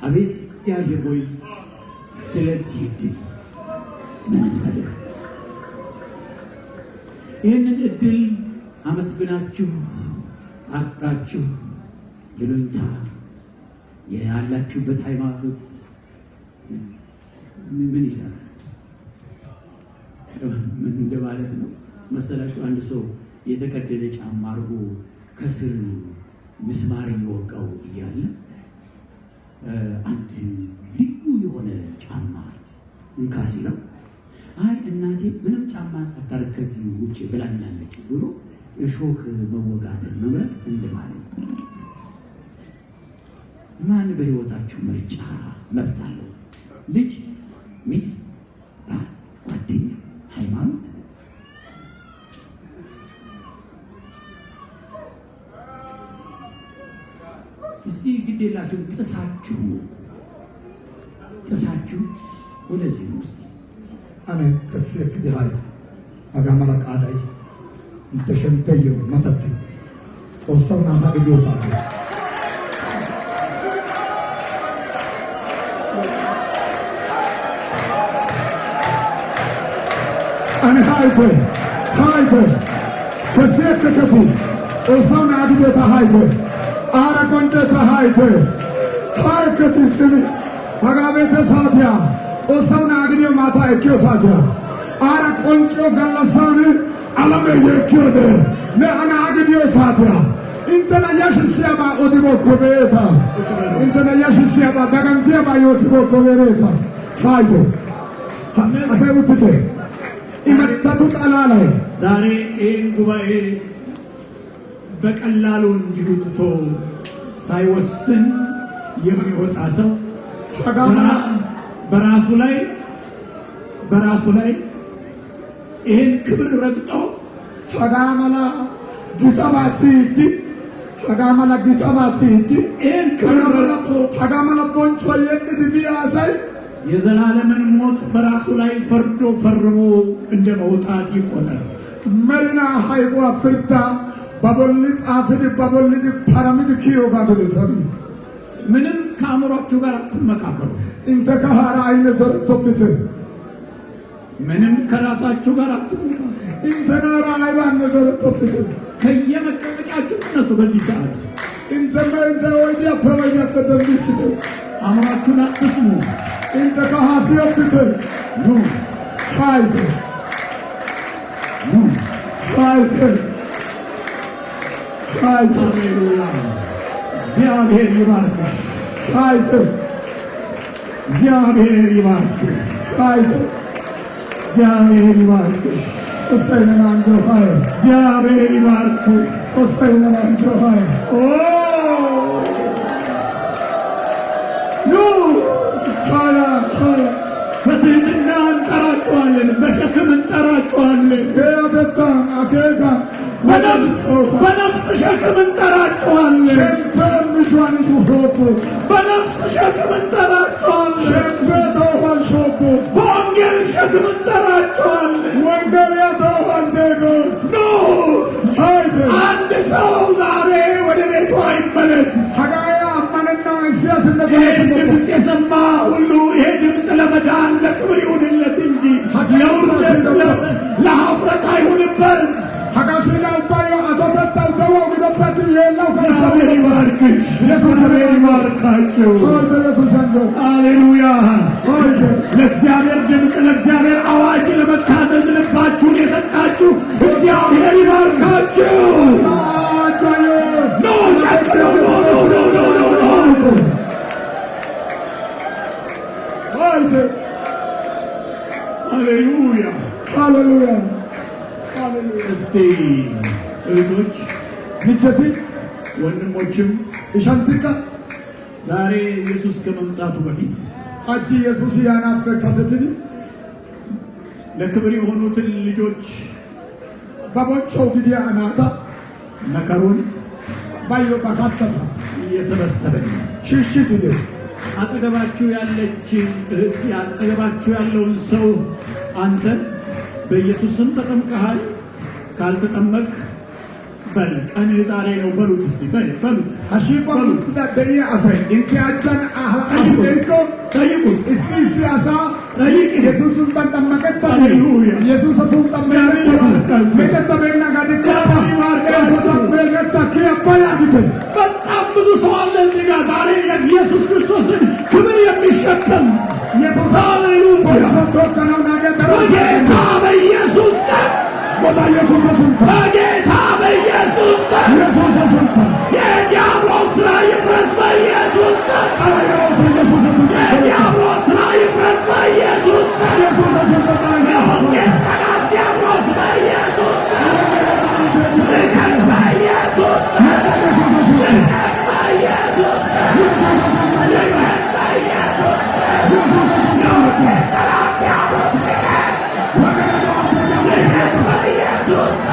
አቤት እግዚአብሔር ሆይ ስለዚህ እድል ምን እንበል? ይህንን እድል አመስግናችሁ አክብራችሁ የሎኝታ ያላችሁበት ሃይማኖት ምን ይሰራል? ምን እንደማለት ነው መሰላችሁ? አንድ ሰው የተቀደደ ጫማ አድርጎ ከስር ምስማር እየወጋው እያለ አንድ ልዩ የሆነ ጫማ እንካ ሲለው አይ እናቴ ምንም ጫማ አታርግ ከዚህ ውጭ ብላኛለች ብሎ እሾህ መወጋትን መምረጥ እንደማለት ነው። ማን በህይወታችሁ ምርጫ መብት አለው? ልጅ፣ ሚስት፣ ባል፣ ጓደኛ፣ ሃይማኖት? እስቲ ግድ የላችሁም ጥሳችሁ ወደዚህ ውስጥ አነ ከስክ ዲሃይት አጋማላ ቃዳይ እንተሸንተዩ መተት ጦሰው ናታ ግዲዮ ሳቱ አነ ሃይቶ ከስክ ከቱ ጦሰው ናግዴ ታሃይቶ አረ ቆንጨ ታሃይቶ ሃይከቱ ስሚ አጋቤተ ሳቲያ ጦሰው ናግዴ ማታ እኪዮ ሳቲያ አረ ቆንጮ ገለሳውን አለመ የኪዮደ ነአና አግዲዮ ሳቲያ እንተና ያሽሲያባ ኦዲቦ ኮቤታ እንተና ያሽሲያባ ዳጋንቲያባ ዮቲቦ ኮቤሬታ ሃይቶ አሰውትቴ ኢመተቱ ጠላላይ ዛሬ ይህን ጉባኤ በቀላሉ እንዲሁ ትቶ ሳይወስን የሚወጣ ሰው በራሱ ላይ ይህን ክብር ረግጦ ሀጋመላ ጊታባሲዲ ይህን ክብር ረግጦ ሀጋመላ ቦንቾ የንድ ቢያሳይ የዘላለምን ሞት በራሱ ላይ ፈርሞ እንደ መውጣት ይቆጠር። መሪና ሃይቋ ፍርታ ባቦል ጻፍድ ባቦል ፓራሚድ ኪዮ ጋር ሰሪ ምንም ከአእምሯችሁ ጋር አትመካከሩ። እንተ ከሃራ አይነ ዘረቶ ፍት ምንም ከራሳችሁ ጋር አትመካከሩ። እንተ ናራ አይባነ ዘረቶ ፍት ከየመቀመጫችሁ እነሱ በዚህ ሰዓት እንተ ወዲያ ፕሮጀክት ተደምጭት አእምሯችሁን አትስሙ። እንተ ከሃሲዮ ፍት ኑ ሃይት ሃሌሉያ። እግዚአብሔር ይባርክሽ። እግዚአብሔር ይባርክሽ። እግዚአብሔር ይባርክሽ። እሰይነን አንጆ ሃይ እግዚአብሔር ይባርክሽ። እሰይነን አንጆ ሃይ ኑ ሃያ በትህትና እንጠራችኋለን፣ በሸክም እንጠራችኋለን። ከያተታ አከጋ በነፍስ ሸክም እንጠራችኋለን። ሸምፐምሿን ሹሆቦ በነፍስ ሸክም እንጠራችኋለን። ሸምፐተውኋን ሾቦ በወንጌል ሸክም እንጠራችኋለን። ወንጌል የተውኋን ዴጎስ ኑ ይባርክሽ። እግዚአብሔር ይባርካችሁ። ሃሌሉያ። ለእግዚአብሔር ድምፅ ለእግዚአብሔር አዋጅ ለመታዘዝ ልባችሁን የሰጣችሁ እግዚአብሔር ይባርካችሁ። ኖ ጨክኖ ሃሌሉያ ሃሌሉያ። እስቲ እህቶች ንቸቲ ወንድሞችም እሻንትካ ዛሬ ኢየሱስ ከመምጣቱ በፊት አጂ ኢየሱስ ያናስተከሰትኒ ለክብር የሆኑትን ልጆች ባቦቸው ግዲያ አናታ መከሩን ባዮ ባካተታ እየሰበሰብን ሽሽ ግዴስ አጠገባችሁ ያለችን እህት አጠገባችሁ ያለውን ሰው አንተ በኢየሱስ ስም ተጠምቀሃል? ካልተጠመቅ በል ቀንህ ዛሬ ነው በሉት። እስቲ በሉት። አሺባ ሙክዳ ደይ አሳይ እንቲያቻን አስቤኮ ጠይቁት። እሲ አሳ ጠይቅ። ኢየሱስን ተጠመቀታ ሃሌሉያ። ኢየሱስን ተጠመቀታ መከተበና ጋዲቆ በገታ ከያባያግተ በጣም ብዙ ሰው አለ እዚህ ጋር ዛሬ የኢየሱስ ክርስቶስን ክብር የሚሸከም ኢየሱስ ሃሌሉያ። በጌታ በኢየሱስ ስም ቦታ ኢየሱስ ስም በጌታ በኢየሱስ ስም ኢየሱስ ስም የዲያብሎስ ሥራ ይፍረስ በኢየሱስ ስም። አላየውስ ኢየሱስ ስም የዲያብሎስ ሥራ ይፍረስ በኢየሱስ ስም። ኢየሱስ ስም የወንጌል ጠላት ዲያብሎስ በኢየሱስ ስም ልቀቅ በኢየሱስ ስም ልቀቅ በኢየሱስ ስም ልቀቅ በኢየሱስ ስም የወንጌል ጠላት ዲያብሎስ ልቀቅ ልቀቅ በኢየሱስ ስም።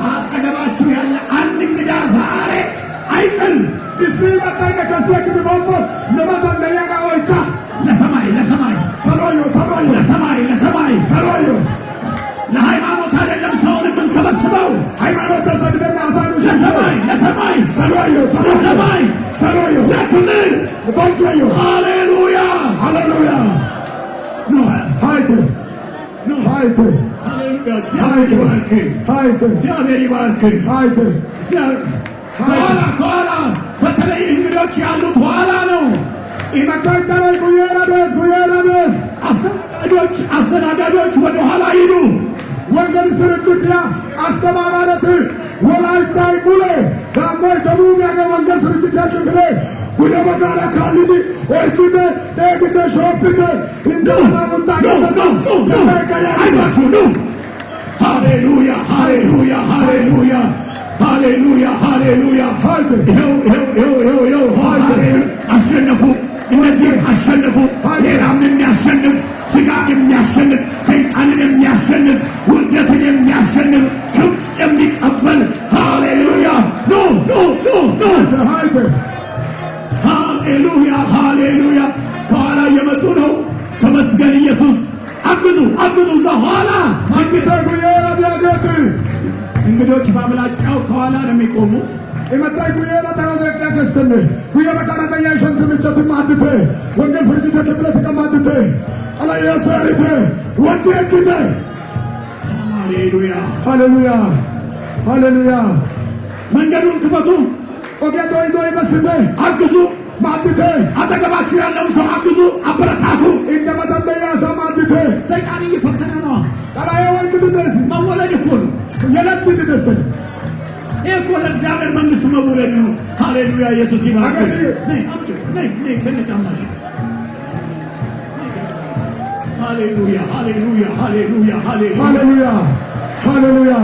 አጠገባችሁ ያለ አንድ እንግዳ ዛሬ አይቀርም። ለሰማይ ለሃይማኖት አይደለም ሰውን የምንሰበስበው ለሰማይ ለክብር። ሃሌሉያ ሃሌሉያ። እግዚአብሔር ይባርክ። ከኋላ በተለይ እንግዶች ያሉት ኋላ ነው። አስተናጋጆች ወደ ኋላ ሂዱ። ወንጌል ስርጭት አስተባባረት ወላይታይ ሙሌ ዳሞይ ደቡብ ያገ ወንጌል ስርጭት ክፍሌ ጉደ በጋራ ካልዲ ወይቹተ ደግተ ሾፕተ እንደና ወጣገተ አይዟችሁ ነው። ሃሌሉያ ሃሌሉያ ሃሌሉያ ሃሌሉያ ሃሌሉያ። ይኸው አሸነፉ። እነዚህ አሸነፉ። ሌላም የሚያሸንፍ ስጋን የሚያሸንፍ ሰይጣንን የሚያሸንፍ ውርደትን የሚያሸንፍ ክብር የሚቀበል ሃሌሉያ ኖ ሃሌሉያ ሃሌሉያ። ከኋላ እየመጡ ነው። ተመስገን ኢየሱስ። አግዙ እዛ ኋላ እንግዶች በአብላጫው ከኋላ ነው የሚቆሙት። ኢመታይ ጉየራ ተራደቀ ገስተነ ጉየራ ካራተኛ ሸንት ምቸት ማድተ ወንጌል ፍርጅተ ክፍለ ተቀማድተ አላየ ሰሪተ ወጥየክተ ሃሌሉያ ሃሌሉያ ሃሌሉያ። መንገዱን ክፈቱ። ኦጌ ዶይ መስተ አግዙ ማድተ አጠገባችሁ ያለውን ሰው አግዙ፣ አበረታቱ። እንደመተንደያ ሰማድተ ሰይጣን እየፈተነ ነው። አላየ ወንት ድደስ መወለድ እኮ ነው። የለት ድደስ ይህ እኮ ለእግዚአብሔር መንግሥት መውለድ ነው። ሃሌሉያ ኢየሱስ ይባርክ። ነይ ከነጫማሽ። ሃሌሉያ ሃሌሉያ ሃሌሉያ ሃሌሉያ ሃሌሉያ።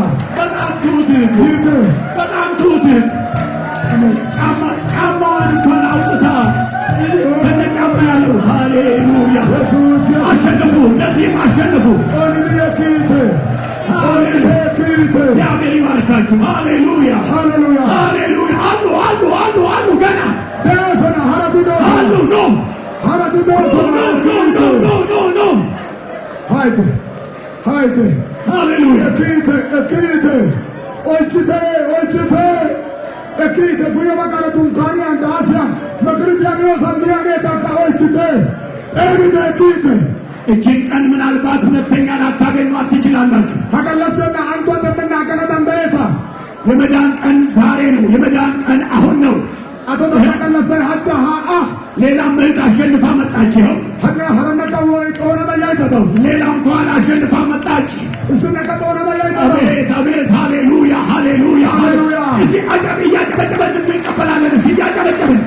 በጣም ትሁት ጫማዋን እንኳን አውጥታ ከነጫማ ያለው ሃሌሉያ። አሸነፉ። ለዚህም አሸነፉ። እግዚአብሔር ይባርካችሁ። ሃሌሉያ ሃሌሉያ ሃሌሉያ። አሉ ገና አሉ ኖ ሃሌሉያ ekite guya bakara tunkani anda asya magriti amio sandia geta ka ochite ekite እችን ቀን ምናልባት ሁለተኛ ላታገኟት ትችላላችሁ። ተቀለሰና አንተ ተመናገረን እንደታ የመዳን ቀን ዛሬ ነው። የመዳን ቀን አሁን ነው። አቶ ተቀለሰ ሀጫ ሌላም እህት አሸንፋ መጣች። ይኸው ሌላም እንኳን አሸንፋ መጣች። አቤት አቤት! ሃሌሉያ ሃሌሉያ ሃሌሉያ! እስቲ እያጨበጨበን እንቀበላለን። እስቲ እያጨበጨብን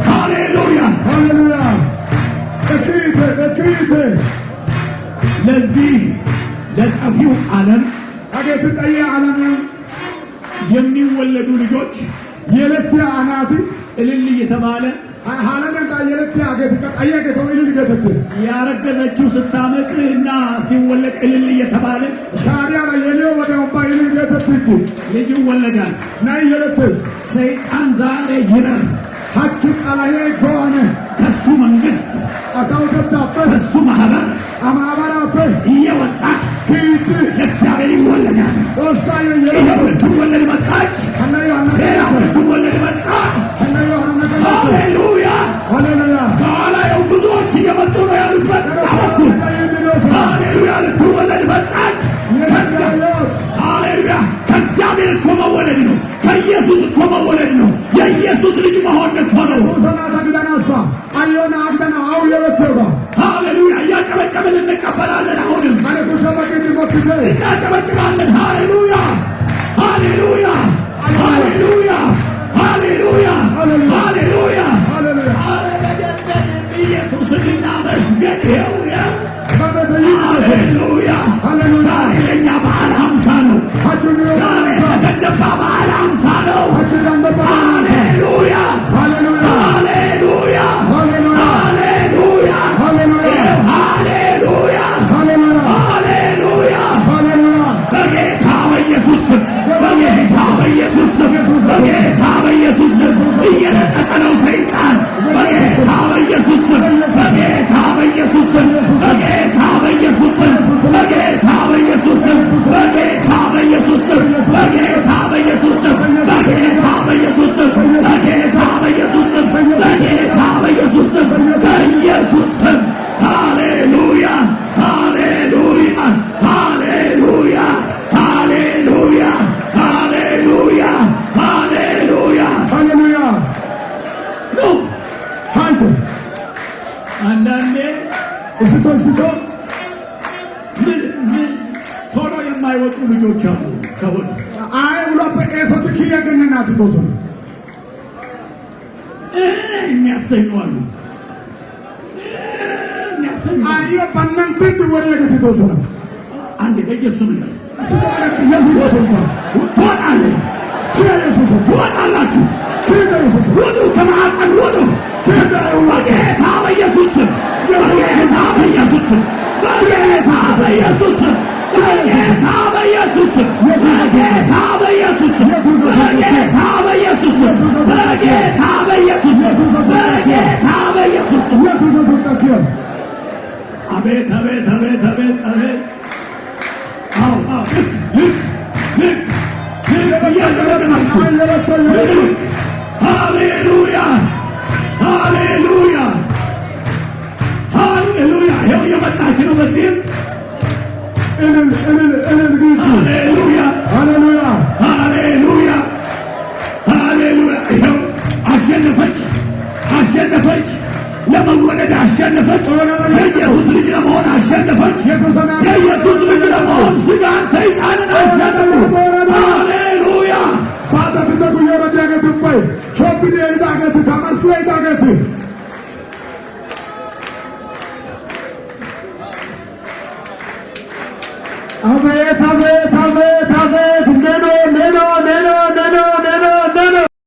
ሃሌሉያ ሃሌሉያ! እኪት ለዚህ ለጠፊው ዓለም አገት ጠየ ዓለም የሚወለዱ ልጆች የለት አናቲ እልል እየተባለ ሃለንዳ የለት አገት ቀጣየ ገተው እልል ገተትስ ያረገዘችው ስታመቅ እና ሲወለድ እልል እየተባለ ሻሪያ ላይ የሌው ወደው ባይልል ገተትኩ ልጅ ይወለዳል። ናይ የለትስ ሰይጣን ዛሬ ይረር ሀጭ ቃላዬ ጎነ ከሱ መንግስት አሳውተታበት ከሱ ማህበር አማባራበት እየወጣ ኪት ለእግዚአብሔር ይወለዳል። ወሳኝ ይኸው ልትወለድ መጣች። ሌላው ልትወለድ መጣ። ሃሌሉያ ሃሌሉያ! ከኋላው ብዙዎች እየመጡ ነው ያሉት። መጣች። ሃሌሉያ! ልትወለድ መጣች። ሃሌሉያ! ከእግዚአብሔር እኮ መወለድ ነው። ከኢየሱስ እኮ መወለድ ነው። የኢየሱስ ልጅ መሆን እኮ ነው። ሃሌሉያ! እያጨበጨብን እንቀበላለን። አሁንም እናጨበጭባለን። ሃሌሉያ ሃሌሉያ ሃሌሉያ ሃሌሉያ ሃሌሉያ! ኧረ በደንብ ኢየሱስን እናመስግን። ሃሌሉያ! ዛሬ ለእኛ በዓለ ሃምሳ ነው። ዛሬ የተገደባ በዓለ ሃምሳ ነው። ሃሌሉያ ሃሌሉያ ሃሌሉያ ሃሌሉያ ሃሌሉያ! በጌታ በኢየሱስ ስም በጌታ በኢየሱስ ስም በጌታ በኢየሱስ ስም እየነጠቀ ነው ሰይጣን። በጌታ በኢየሱስ ስም በጌታ በኢየሱስ ስም በጌታ በኢየሱስ ስም በጌታ በኢየሱስ ስም በጌታ በኢየሱስ ስም በጌታ በኢየሱስ ስም በጌታ በኢየሱስ ስም በጌታ በኢየሱስ ስም በጌታ በኢየሱስ ስም በኢየሱስ ስም ሃሌሉያ ሃሌሉያ ሃሌሉያ ሃሌሉያ ሃሌሉያ ሃሌሉያ ሃሌሉያ! ነው። ሃንተ አንዳንዴ እስቶ ምን ቶሎ የማይወጡ ልጆች አሉ። ከሆነ አይ ብሎ በቄሶት ከየገነናት ይቆሱ የሚያሰኙ አሉ። የሚያሰኙ አይ በእናንተ ወሬ ገትቶስ ነው። አንዴ በኢየሱስ ነው ስታለ ኢየሱስ ሱልጣን ትወጣለህ። ኢየሱስ ትወጣላችሁ። ኢየሱስ ውጡ፣ ከማዕፀን ውጡ። በጌታ በኢየሱስ ስም በጌታ በኢየሱስ ስም በጌታ በኢየሱስ ስም በጌታ በኢየሱስ ስም በጌታ በኢየሱስ ስም በጌታ በኢየሱስ ስም በጌታ በኢየሱስ ስም በጌታ በኢየሱስ ስም ኢየሱስ ሱልጣን አቤት አቤት አቤት አቤት አቤት! አዎ አዎ! ልክ ሃሌሉያ ሃሌሉያ ሃሌሉያ! ይኸው እየመጣች ነው። በዚህም ሃሌሉያ ሃሌሉያ ሃሌሉያ ሃሌሉያ! ይኸው አሸነፈች አሸነፈች! ለመወለድ አሸነፈች። የኢየሱስ ልጅ ለመሆን አሸነፈች። የኢየሱስ ልጅ ለመሆን ስጋን ሰይጣንን አሸነፉ። ሃሌሉያ! ባታት ተጉየረ ዲያገት ባይ ሾብዲ ይዳገት ተመርስ ይዳገት አቤት